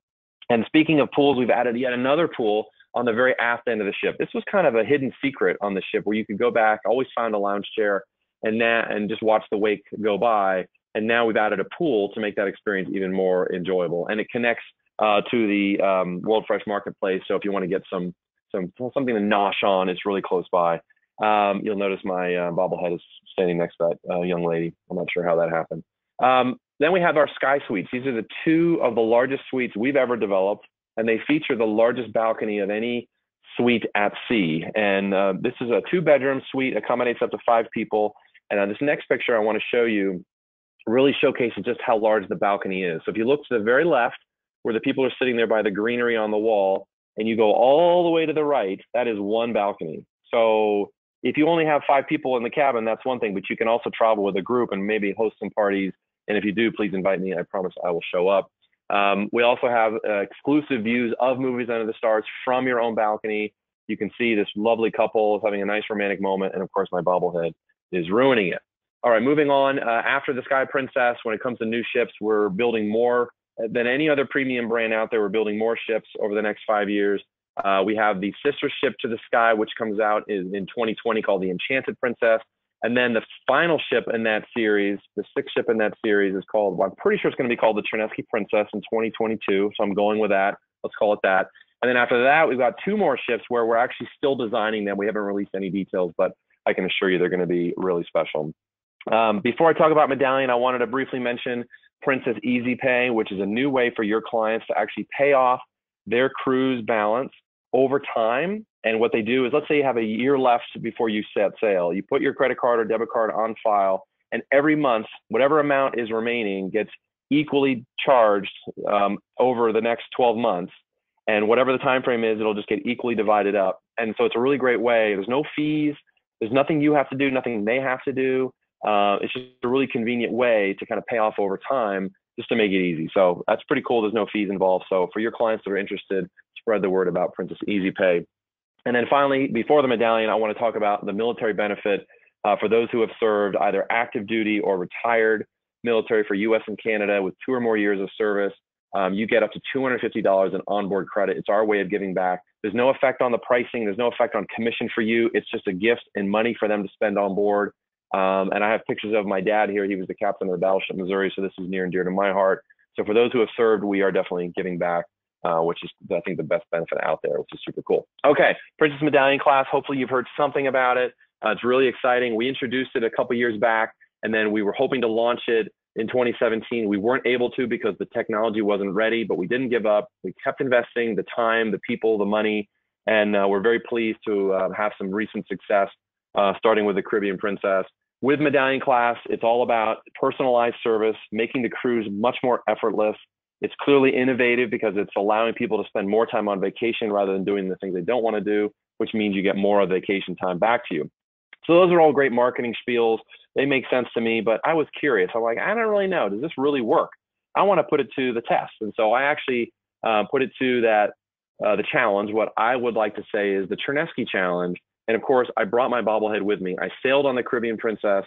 And speaking of pools, we've added yet another pool on the very aft end of the ship. This was kind of a hidden secret on the ship where you could go back, always find a lounge chair, and just watch the wake go by. And now we've added a pool to make that experience even more enjoyable. And it connects to the World Fresh Marketplace. So if you want to get something to nosh on, it's really close by. You'll notice my bobblehead is standing next to that young lady. I'm not sure how that happened. Then we have our Sky Suites. These are the 2 of the largest suites we've ever developed, and they feature the largest balcony of any suite at sea. And this is a 2-bedroom suite, accommodates up to 5 people. And this next picture I want to show you really showcases just how large the balcony is. So if you look to the very left, where the people are sitting there by the greenery on the wall, and you go all the way to the right, that is 1 balcony. So if you only have 5 people in the cabin, that's one thing, but you can also travel with a group and maybe host some parties. And if you do, please invite me. I promise I will show up. We also have exclusive views of Movies Under the Stars from your own balcony. You can see this lovely couple having a nice romantic moment. And of course, my bobblehead is ruining it. All right, moving on. After the Sky Princess, when it comes to new ships, we're building more than any other premium brand out there. We're building more ships over the next 5 years. We have the sister ship to the Sky, which comes out in 2020 called the Enchanted Princess. And then the final ship in that series, the 6th ship in that series is called, well, I'm pretty sure it's going to be called the Chernesky Princess in 2022. So I'm going with that. Let's call it that. And then after that, we've got 2 more ships where we're actually still designing them. We haven't released any details, but I can assure you they're going to be really special. Before I talk about Medallion, I wanted to briefly mention Princess Easy Pay, which is a new way for your clients to actually pay off their cruise balance over time. And what they do is, let's say you have a year left before you set sail. You put your credit card or debit card on file, and every month, whatever amount is remaining gets equally charged over the next 12 months. And whatever the time frame is, it'll just get equally divided up. And so it's a really great way. There's no fees. There's nothing you have to do, nothing they have to do. It's just a really convenient way to kind of pay off over time, just to make it easy. So that's pretty cool. There's no fees involved. So for your clients that are interested, spread the word about Princess Easy Pay. And then finally, before the Medallion, I want to talk about the military benefit for those who have served either active duty or retired military for US and Canada with 2 or more years of service. You get up to $250 in onboard credit. It's our way of giving back. There's no effect on the pricing. There's no effect on commission for you. It's just a gift and money for them to spend on board. And I have pictures of my dad here. He was the captain of the battleship Missouri, so this is near and dear to my heart. So for those who have served, we are definitely giving back, which is, I think, the best benefit out there, which is super cool. Okay, Princess Medallion Class. Hopefully you've heard something about it. It's really exciting. We introduced it a couple years back, and then we were hoping to launch it in 2017. We weren't able to because the technology wasn't ready, but we didn't give up. We kept investing the time, the people, the money, and we're very pleased to have some recent success, starting with the Caribbean Princess. With Medallion Class, it's all about personalized service, making the cruise much more effortless. It's clearly innovative because it's allowing people to spend more time on vacation rather than doing the things they don't want to do, which means you get more of vacation time back to you. So those are all great marketing spiels. They make sense to me, but I was curious. I'm like, I don't really know. Does this really work? I want to put it to the test. And so I actually put it to the challenge. What I would like to say is the Chernesky challenge. And of course, I brought my bobblehead with me. I sailed on the Caribbean Princess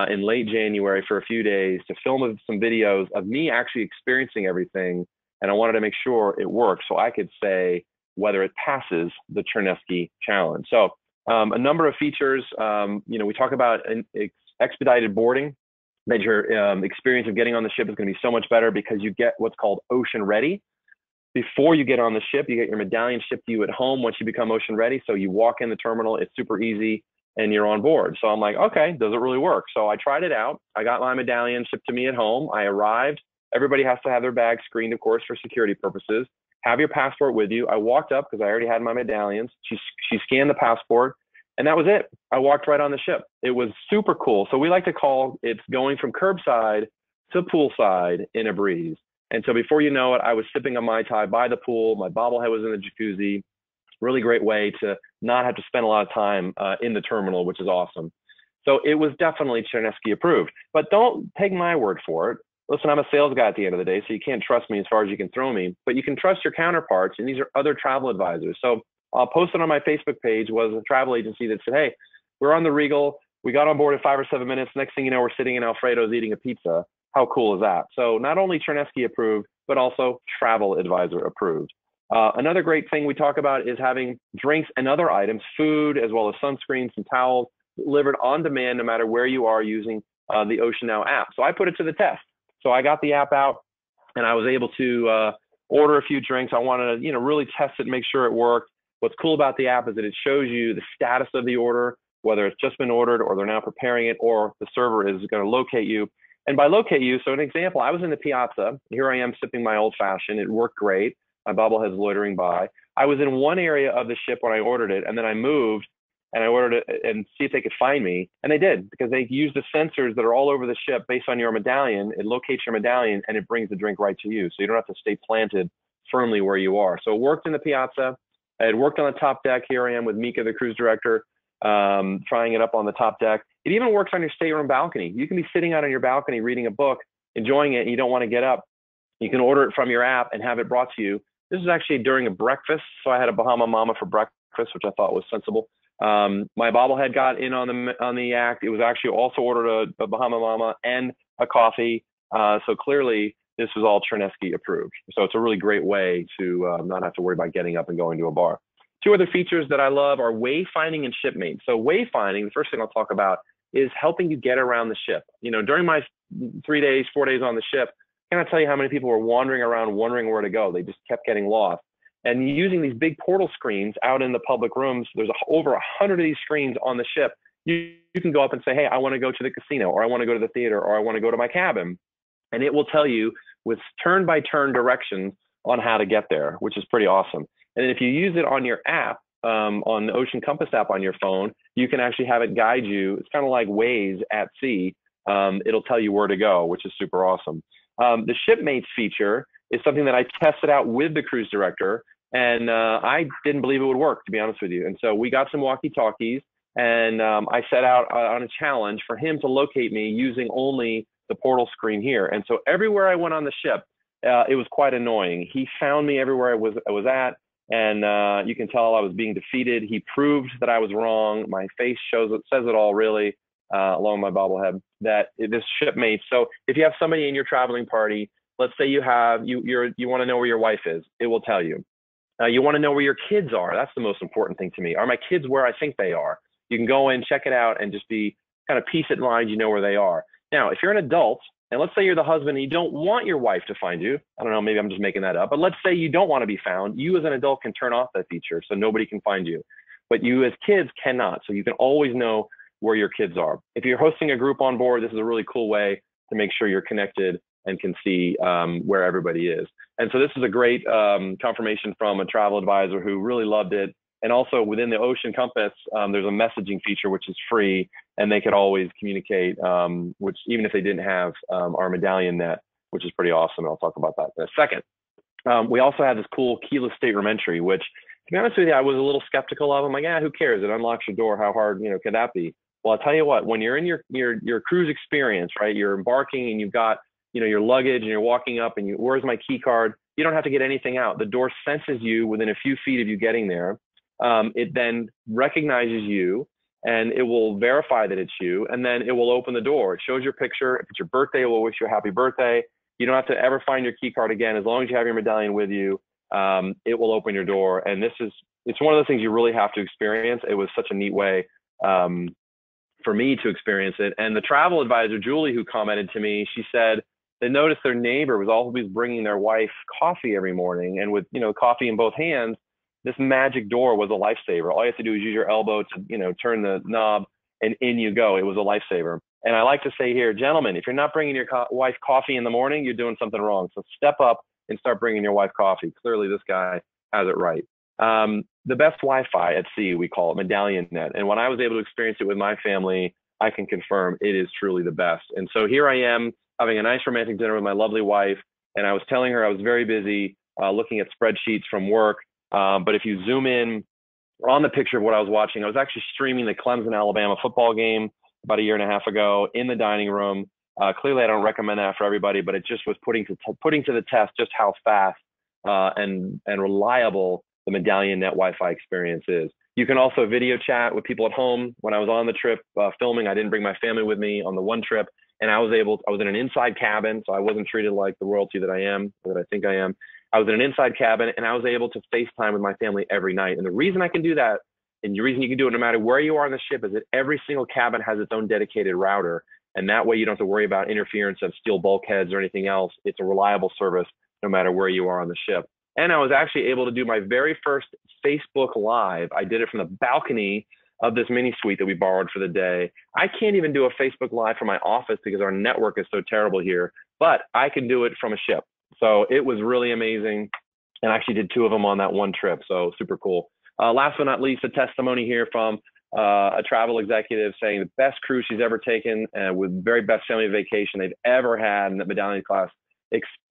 in late January for a few days to film some videos of me actually experiencing everything. And I wanted to make sure it worked so I could say whether it passes the Chernesky challenge. So A number of features, we talk about expedited boarding, that your experience of getting on the ship is going to be so much better because you get what's called ocean ready. Before you get on the ship, you get your medallion shipped to you at home once you become ocean ready. So you walk in the terminal, it's super easy, and you're on board. So I'm like, okay, does it really work? So I tried it out. I got my medallion shipped to me at home. I arrived. Everybody has to have their bag screened, of course, for security purposes. Have your passport with you. I walked up because I already had my medallions. She scanned the passport, and that was it. I walked right on the ship. It was super cool. So we like to call it going from curbside to poolside in a breeze. And so before you know it, I was sipping a Mai Tai by the pool. My bobblehead was in the jacuzzi. Really great way to not have to spend a lot of time in the terminal, which is awesome. So it was definitely Chernesky approved. But don't take my word for it. Listen, I'm a sales guy at the end of the day, so you can't trust me as far as you can throw me. But you can trust your counterparts, and these are other travel advisors. So posted on my Facebook page was a travel agency that said, hey, we're on the Regal. We got on board in 5 or 7 minutes. Next thing you know, we're sitting in Alfredo's eating a pizza. How cool is that? So not only Chernesky approved, but also travel advisor approved. Another great thing we talk about is having drinks and other items, food, as well as sunscreens and towels delivered on demand, no matter where you are using the Ocean Now app. So I put it to the test. So I got the app out and I was able to order a few drinks. I wanted to, really test it and make sure it worked. What's cool about the app is that it shows you the status of the order, whether it's just been ordered or they're now preparing it, or the server is going to locate you. And by locate you, so an example, I was in the piazza. Here I am sipping my old fashioned. It worked great. My bobblehead's loitering by. I was in one area of the ship when I ordered it, and then I moved and I ordered it and see if they could find me. And they did, because they used the sensors that are all over the ship based on your medallion. It locates your medallion and it brings the drink right to you. So you don't have to stay planted firmly where you are. So it worked in the piazza. It worked on the top deck. Here I am with Mika, the cruise director, trying it up on the top deck. It even works on your stateroom balcony. You can be sitting out on your balcony reading a book, enjoying it, and you don't want to get up. You can order it from your app and have it brought to you. This is actually during a breakfast. So I had a Bahama Mama for breakfast, which I thought was sensible. My bobblehead got in on the act. It was actually also ordered a Bahama Mama and a coffee. So clearly this was all Chernesky approved. So it's a really great way to not have to worry about getting up and going to a bar. Two other features that I love are wayfinding and shipmate. So wayfinding, the first thing I'll talk about is helping you get around the ship. During my 4 days on the ship, I cannot tell you how many people were wandering around, wondering where to go. They just kept getting lost. And using these big portal screens out in the public rooms, there's over 100 of these screens on the ship. You can go up and say, hey, I want to go to the casino, or I want to go to the theater, or I want to go to my cabin. And it will tell you with turn-by-turn directions on how to get there, which is pretty awesome. And if you use it on your app, on the Ocean Compass app on your phone, you can actually have it guide you. It's kind of like Waze at sea. It'll tell you where to go, which is super awesome. The Shipmates feature is something that I tested out with the cruise director, and I didn't believe it would work, to be honest with you. And so we got some walkie-talkies, and I set out on a challenge for him to locate me using only the portal screen here. And so everywhere I went on the ship, it was quite annoying. He found me everywhere I was at, and you can tell I was being defeated. He proved that I was wrong. My face says it all, really, along my bobblehead, that this Shipmates. So if you have somebody in your traveling party, let's say you want to know where your wife is, it will tell you. You want to know where your kids are. That's the most important thing to me. Are my kids where I think they are? You can go in, check it out, and just be kind of peace of mind. You know where they are. Now, if you're an adult, and let's say you're the husband and you don't want your wife to find you, I don't know, maybe I'm just making that up, but let's say you don't want to be found, you as an adult can turn off that feature so nobody can find you. But you as kids cannot, so you can always know where your kids are. If you're hosting a group on board, this is a really cool way to make sure you're connected and can see where everybody is. And so this is a great confirmation from a travel advisor who really loved it. And also within the Ocean Compass, there's a messaging feature which is free, and they could always communicate, which even if they didn't have our medallion net, which is pretty awesome. I'll talk about that in a second. We also have this cool keyless stateroom entry, which, to be honest with you, I was a little skeptical of. I'm like, who cares? It unlocks your door. How hard, could that be? Well, I'll tell you what, when you're in your cruise experience, right, you're embarking and you've got, your luggage and you're walking up and where's my key card? You don't have to get anything out. The door senses you within a few feet of you getting there. It then recognizes you and it will verify that it's you, and then it will open the door. It shows your picture. If it's your birthday, it will wish you a happy birthday. You don't have to ever find your key card again. As long as you have your medallion with you, it will open your door. And this is it's one of those things you really have to experience. It was such a neat way for me to experience it. And the travel advisor, Julie, who commented to me, she said they noticed their neighbor was always bringing their wife coffee every morning. And with, coffee in both hands, this magic door was a lifesaver. All you have to do is use your elbow to, turn the knob and in you go. It was a lifesaver. And I like to say here, gentlemen, if you're not bringing your wife coffee in the morning, you're doing something wrong. So step up and start bringing your wife coffee. Clearly, this guy has it right. The best Wi-Fi at sea, we call it Medallion Net. And when I was able to experience it with my family, I can confirm it is truly the best. And so here I am having a nice romantic dinner with my lovely wife. And I was telling her I was very busy looking at spreadsheets from work. But if you zoom in on the picture of what I was watching, I was actually streaming the Clemson, Alabama football game about a year and a half ago in the dining room. Clearly, I don't recommend that for everybody, but it just was putting to the test just how fast and reliable the Medallion Net Wi-Fi experience is. You can also video chat with people at home. When I was on the trip filming, I didn't bring my family with me on the one trip, and I was in an inside cabin, so I wasn't treated like the royalty that I am, or that I think I am. I was in an inside cabin, and I was able to FaceTime with my family every night. And the reason I can do that, and the reason you can do it no matter where you are on the ship, is that every single cabin has its own dedicated router. And that way you don't have to worry about interference of steel bulkheads or anything else. It's a reliable service no matter where you are on the ship. And I was actually able to do my very first Facebook Live. I did it from the balcony of this mini suite that we borrowed for the day. I can't even do a Facebook Live from my office because our network is so terrible here, but I can do it from a ship. So it was really amazing. And I actually did 2 of them on that one trip. So super cool. Last but not least, a testimony here from a travel executive saying the best cruise she's ever taken with very best family vacation they've ever had in the Medallion Class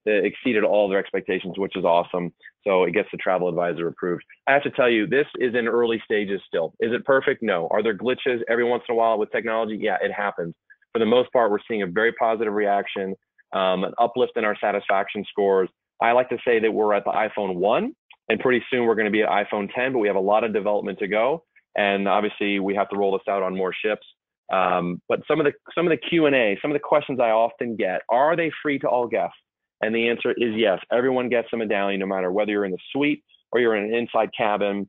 exceeded all their expectations, which is awesome. So it gets the travel advisor approved. I have to tell you, this is in early stages still. Is it perfect? No. Are there glitches every once in a while with technology? Yeah, it happens. For the most part, we're seeing a very positive reaction, an uplift in our satisfaction scores. I like to say that we're at the iPhone 1, and pretty soon we're going to be at iPhone 10, but we have a lot of development to go. And obviously we have to roll this out on more ships. But some of the Q&A, some of the questions I often get, are they free to all guests? And the answer is yes. Everyone gets a medallion, no matter whether you're in the suite or you're in an inside cabin,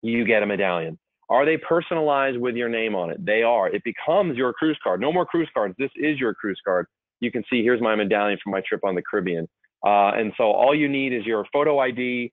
you get a medallion. Are they personalized with your name on it? They are. It becomes your cruise card. No more cruise cards. This is your cruise card. You can see, here's my medallion from my trip on the Caribbean. And so all you need is your photo ID,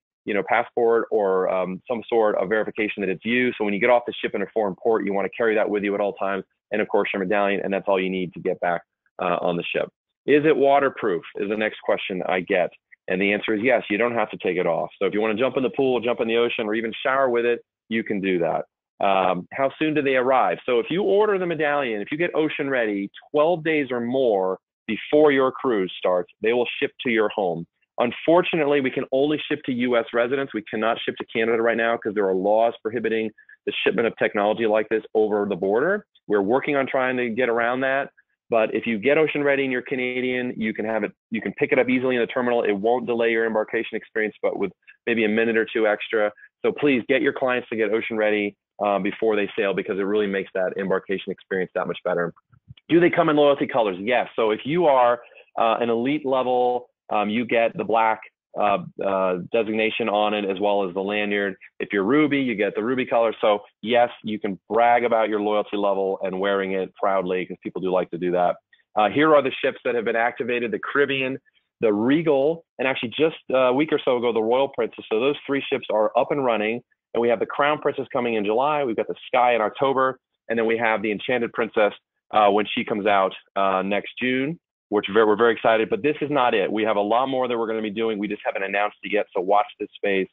passport, or some sort of verification that it's you. So when you get off the ship in a foreign port, you want to carry that with you at all times. And of course, your medallion, and that's all you need to get back on the ship. Is it waterproof is the next question I get. And the answer is yes, you don't have to take it off. So if you want to jump in the pool, jump in the ocean, or even shower with it, you can do that. How soon do they arrive? So if you order the medallion, if you get ocean ready 12 days or more before your cruise starts, they will ship to your home. Unfortunately, we can only ship to U.S. residents. We cannot ship to Canada right now because there are laws prohibiting the shipment of technology like this over the border. We're working on trying to get around that. But if you get ocean ready and you're Canadian, you can have it. You can pick it up easily in the terminal. It won't delay your embarkation experience, but with maybe a minute or 2 extra. So please get your clients to get ocean ready before they sail, because it really makes that embarkation experience that much better. Do they come in loyalty colors? Yes. So if you are an elite level, you get the black designation on it, as well as the lanyard. If you're ruby, you get the ruby color. So yes, you can brag about your loyalty level and wearing it proudly, because people do like to do that. Here are the ships that have been activated: the Caribbean, the Regal, and actually just a week or so ago, the Royal Princess. So those 3 ships are up and running. And we have the Crown Princess coming in July. We've got the Sky in October. And then we have the Enchanted Princess when she comes out next June, which we're very excited. But this is not it. We have a lot more that we're going to be doing. We just haven't announced it yet, so watch this space.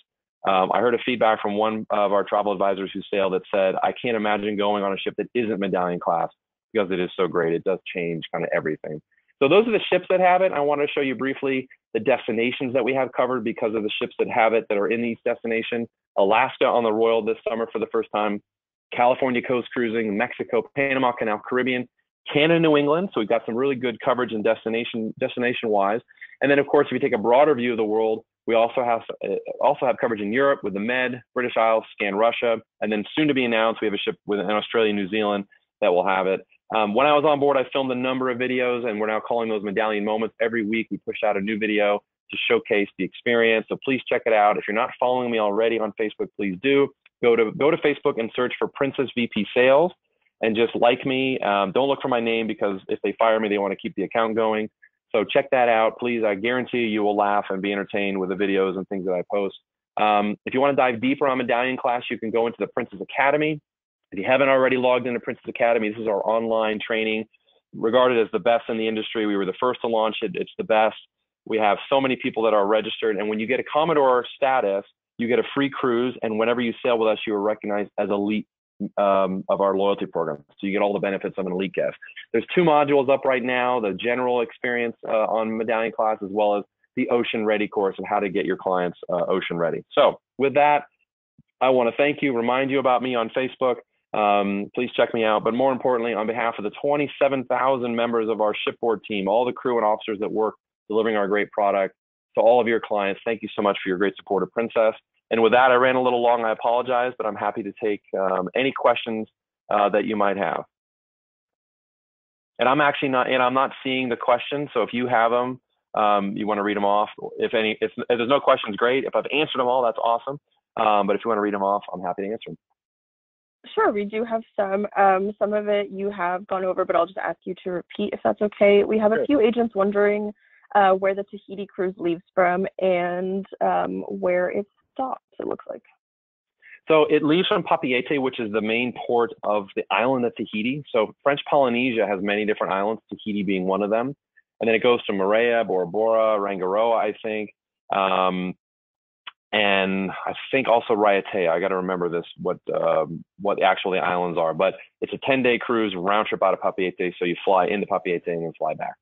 I heard a feedback from one of our travel advisors who sailed that said, I can't imagine going on a ship that isn't Medallion Class, because it is so great. It does change kind of everything. So those are the ships that have it. I want to show you briefly the destinations that we have covered because of the ships that have it, that are in these destinations. Alaska on the Royal this summer for the first time, California Coast Cruising, Mexico, Panama Canal, Caribbean, Canada, New England. So we've got some really good coverage and destination-wise. And then, of course, if you take a broader view of the world, we also have coverage in Europe with the Med, British Isles, Scan Russia, and then soon to be announced, we have a ship in Australia, New Zealand that will have it. When I was on board, I filmed a number of videos, and we're now calling those medallion moments. Every week we push out a new video to showcase the experience. So please check it out. If you're not following me already on Facebook, please do. Go to Facebook and search for Princess VP Sales and just like me. Don't look for my name because if they fire me, they want to keep the account going. So check that out, please. I guarantee you will laugh and be entertained with the videos and things that I post. If you want to dive deeper on Medallion Class, you can go into the Princess Academy. If you haven't already logged into Princess Academy, this is our online training, regarded as the best in the industry. We were the first to launch it. It's the best. We have so many people that are registered. And when you get a Commodore status, you get a free cruise. And whenever you sail with us, you are recognized as elite of our loyalty program. So you get all the benefits of an elite guest. There's 2 modules up right now, the general experience on Medallion Class, as well as the Ocean Ready course of how to get your clients ocean ready. So with that, I want to thank you, remind you about me on Facebook. Please check me out. But more importantly, on behalf of the 27,000 members of our shipboard team, all the crew and officers that work delivering our great product, to all of your clients, thank you so much for your great support of Princess. And with that, I ran a little long. I apologize, but I'm happy to take any questions that you might have. And I'm actually not, and I'm not seeing the questions. So if you have them, you want to read them off. If there's no questions, great. If I've answered them all, that's awesome. But if you want to read them off, I'm happy to answer them. Sure, we do have some. Some of it you have gone over, but I'll just ask you to repeat if that's okay. We have a few agents wondering where the Tahiti cruise leaves from and where it stops, it looks like. So it leaves from Papeete, which is the main port of the island of Tahiti. So French Polynesia has many different islands, Tahiti being one of them. And then it goes to Moorea, Bora Bora, Rangiroa, I think. And I think also Raiatea. I got to remember this, what actually the islands are. But it's a 10-day cruise, round trip out of Papeete. So you fly into Papeete and then fly back.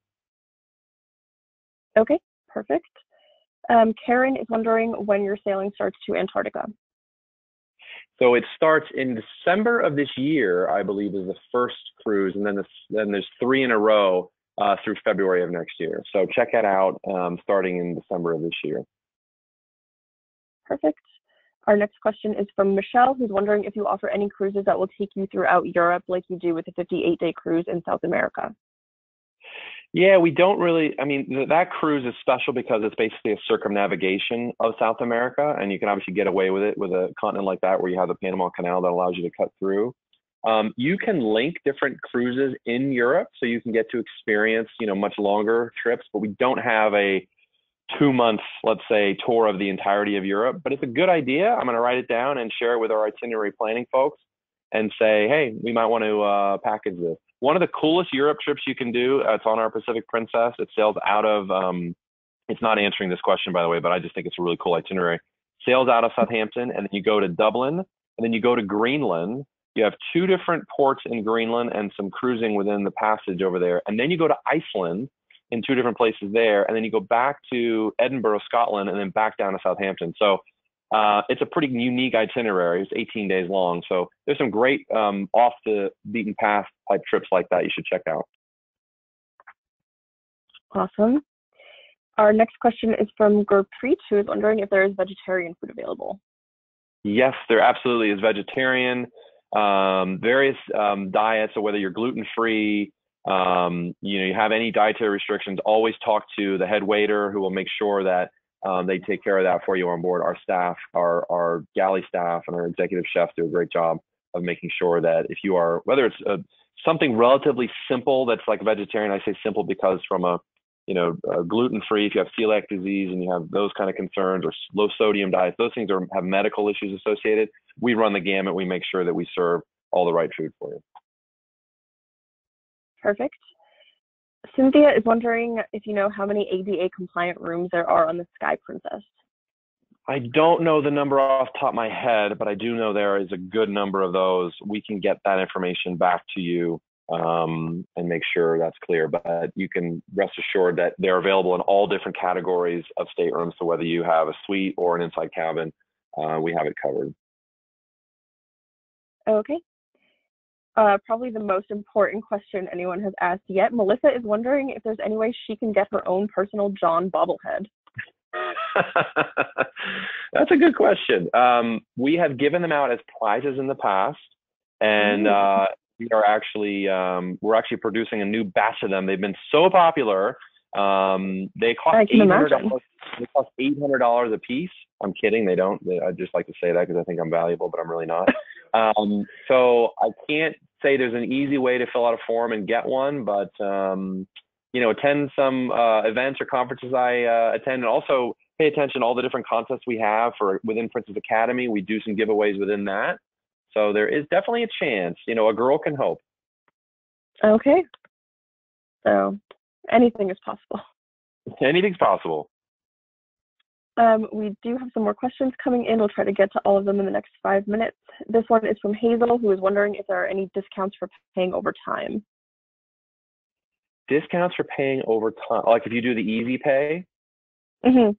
Okay, perfect. Karen is wondering when your sailing starts to Antarctica. So it starts in December of this year, I believe, is the first cruise, and then there's 3 in a row through February of next year. So check that out, starting in December of this year. Perfect. Our next question is from Michelle, who's wondering if you offer any cruises that will take you throughout Europe like you do with the 58-day cruise in South America. Yeah, we don't really, I mean, that cruise is special because it's basically a circumnavigation of South America, and you can obviously get away with it with a continent like that where you have the Panama Canal that allows you to cut through. You can link different cruises in Europe, so you can get to experience, much longer trips, but we don't have a 2-month, let's say, tour of the entirety of Europe, but it's a good idea. I'm going to write it down and share it with our itinerary planning folks and say, hey, we might want to package this. One of the coolest Europe trips you can do, it's on our Pacific Princess. It sails out of, it's not answering this question, by the way, but I just think it's a really cool itinerary. Sails out of Southampton, and then you go to Dublin, and then you go to Greenland. You have 2 different ports in Greenland and some cruising within the passage over there. And then you go to Iceland in 2 different places there, and then you go back to Edinburgh, Scotland, and then back down to Southampton. So it's a pretty unique itinerary. It's 18 days long. So there's some great off the beaten path type trips like that you should check out. Awesome. Our next question is from Gurpreet, who is wondering if there is vegetarian food available. Yes, there absolutely is vegetarian, various diets. So whether you're gluten-free, you have any dietary restrictions, always talk to the head waiter who will make sure that they take care of that for you on board. Our staff, our galley staff and our executive chefs do a great job of making sure that if you are, whether it's something relatively simple that's like vegetarian, I say simple because from a gluten-free, if you have celiac disease and you have those kind of concerns, or low sodium diets, those things have medical issues associated. We run the gamut. We make sure that we serve all the right food for you. Perfect. Cynthia is wondering if you know how many ADA compliant rooms there are on the Sky Princess. I don't know the number off the top of my head, but I do know there is a good number of those. We can get that information back to you and make sure that's clear. But you can rest assured that they're available in all different categories of staterooms. So whether you have a suite or an inside cabin, we have it covered. Okay. Probably the most important question anyone has asked yet. Melissa is wondering if there's any way she can get her own personal John bobblehead. That's a good question. We have given them out as prizes in the past, and we're actually producing a new batch of them. They've been so popular. They cost $800. They cost $800 a piece. I'm kidding. They don't. I just like to say that because I think I'm valuable, but I'm really not. So I can't say there's an easy way to fill out a form and get one, but attend some events or conferences I attend, and also pay attention to all the different contests we have for within Princess Academy. We do some giveaways within that. So there is definitely a chance. A girl can hope. Okay. So anything is possible. Anything's possible. We do have some more questions coming in. We'll try to get to all of them in the next 5 minutes. This one is from Hazel, who is wondering if there are any discounts for paying over time. Discounts for paying over time, like if you do the easy pay? Mm-hmm.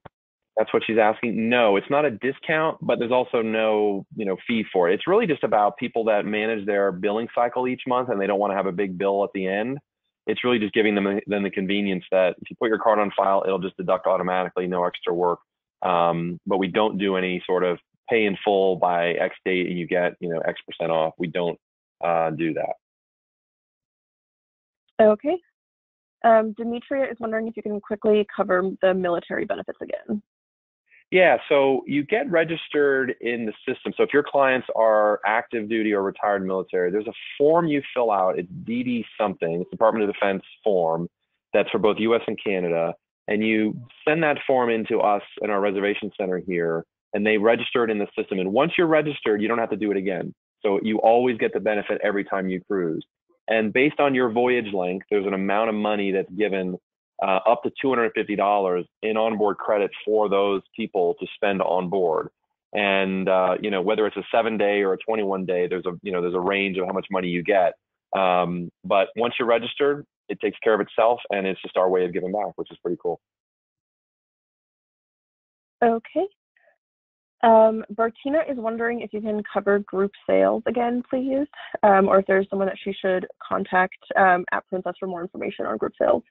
That's what she's asking. No, it's not a discount, but there's also no, fee for it. It's really just about people that manage their billing cycle each month and they don't want to have a big bill at the end. It's really just giving them the convenience that if you put your card on file, it'll just deduct automatically, no extra work. But we don't do any sort of pay in full by X date and you get, X% off. We don't do that. Okay. Demetria is wondering if you can quickly cover the military benefits again. Yeah, so you get registered in the system. So if your clients are active duty or retired military, there's a form you fill out. It's DD something, it's Department of Defense form that's for both US and Canada. And you send that form into us in our reservation center here, and they register it in the system. And once you're registered, you don't have to do it again. So you always get the benefit every time you cruise. And based on your voyage length, there's an amount of money that's given up to $250 in onboard credit for those people to spend on board. And whether it's a 7-day or a 21-day, there's a range of how much money you get. But once you're registered, it takes care of itself, and it's just our way of giving back, which is pretty cool. Okay. Bertina is wondering if you can cover group sales again, please, or if there's someone that she should contact at Princess for more information on group sales.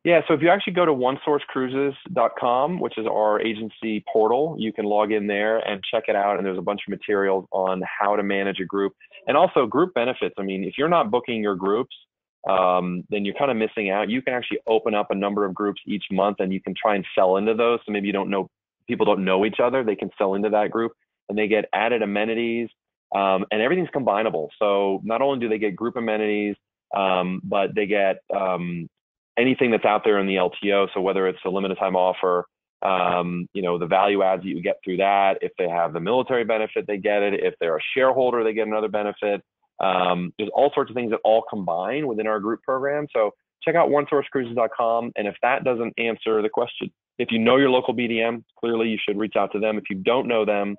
Yeah, so if you actually go to onesourcecruises.com, which is our agency portal, you can log in there and check it out. And there's a bunch of materials on how to manage a group and also group benefits. I mean, if you're not booking your groups, then you're kind of missing out. You can actually open up a number of groups each month and you can try and sell into those. So maybe people don't know each other. They can sell into that group and they get added amenities and everything's combinable. So not only do they get group amenities, but they get anything that's out there in the LTO. So whether it's a limited time offer, the value adds that you get through that. If they have the military benefit, they get it. If they're a shareholder, they get another benefit. There's all sorts of things that all combine within our group program. So check out onesourcecruises.com. And if that doesn't answer the question, if you know your local BDM, clearly you should reach out to them. If you don't know them,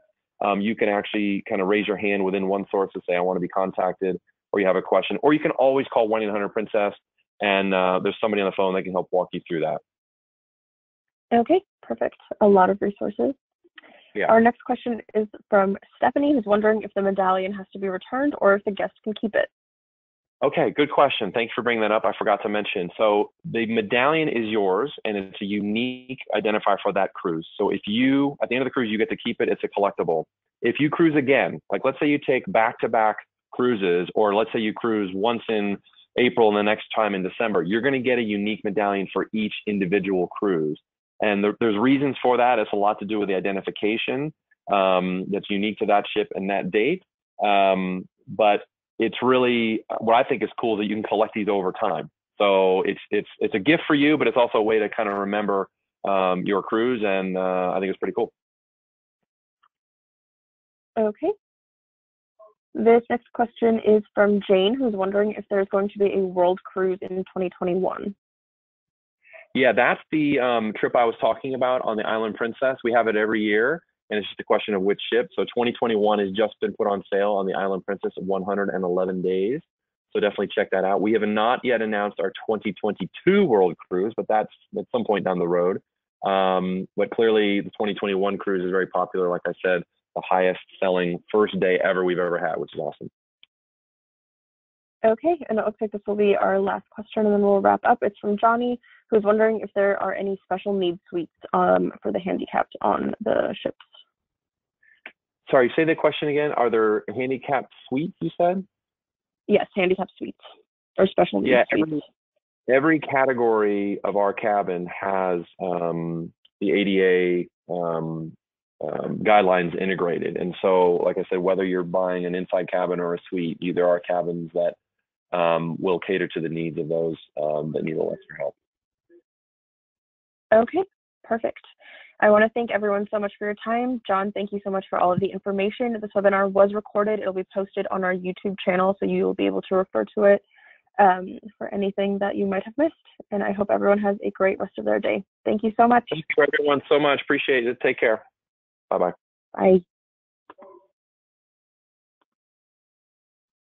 you can actually kind of raise your hand within OneSource and say, I want to be contacted, or you have a question, or you can always call 1-800-PRINCESS. And there's somebody on the phone that can help walk you through that. Okay, perfect. A lot of resources. Yeah. Our next question is from Stephanie, who's wondering if the medallion has to be returned or if the guest can keep it. Okay, good question. Thanks for bringing that up. I forgot to mention. So the medallion is yours, and it's a unique identifier for that cruise. So if you, at the end of the cruise, you get to keep it, it's a collectible. If you cruise again, like let's say you take back-to-back cruises, or let's say you cruise once in April and the next time in December, you're going to get a unique medallion for each individual cruise. And there's reasons for that. It's a lot to do with the identification that's unique to that ship and that date. But it's really, what I think is cool, that you can collect these over time. So it's a gift for you, but it's also a way to kind of remember your cruise. And I think it's pretty cool. Okay. This next question is from Jane, who's wondering if there's going to be a world cruise in 2021. Yeah, that's the trip I was talking about on the Island Princess. We have it every year, and it's just a question of which ship. So 2021 has just been put on sale on the Island Princess at 111 days. So definitely check that out. We have not yet announced our 2022 world cruise, but that's at some point down the road. But clearly the 2021 cruise is very popular. Like I said, the highest selling first day ever we've ever had, which is awesome. Okay, and it looks like this will be our last question, and then we'll wrap up. It's from Johnny, who's wondering if there are any special needs suites for the handicapped on the ships. Sorry, say the question again. Are there handicapped suites, you said? Yes, handicapped suites or special needs suites. Every category of our cabin has the ADA guidelines integrated. And so, like I said, whether you're buying an inside cabin or a suite, there are cabins that will cater to the needs of those that need a little extra help. Okay, perfect. I want to thank everyone so much for your time. John, thank you so much for all of the information. This webinar was recorded. It'll be posted on our YouTube channel, so you will be able to refer to it for anything that you might have missed. And I hope everyone has a great rest of their day. Thank you so much. Thank you everyone so much. Appreciate it. Take care. Bye-bye. Bye.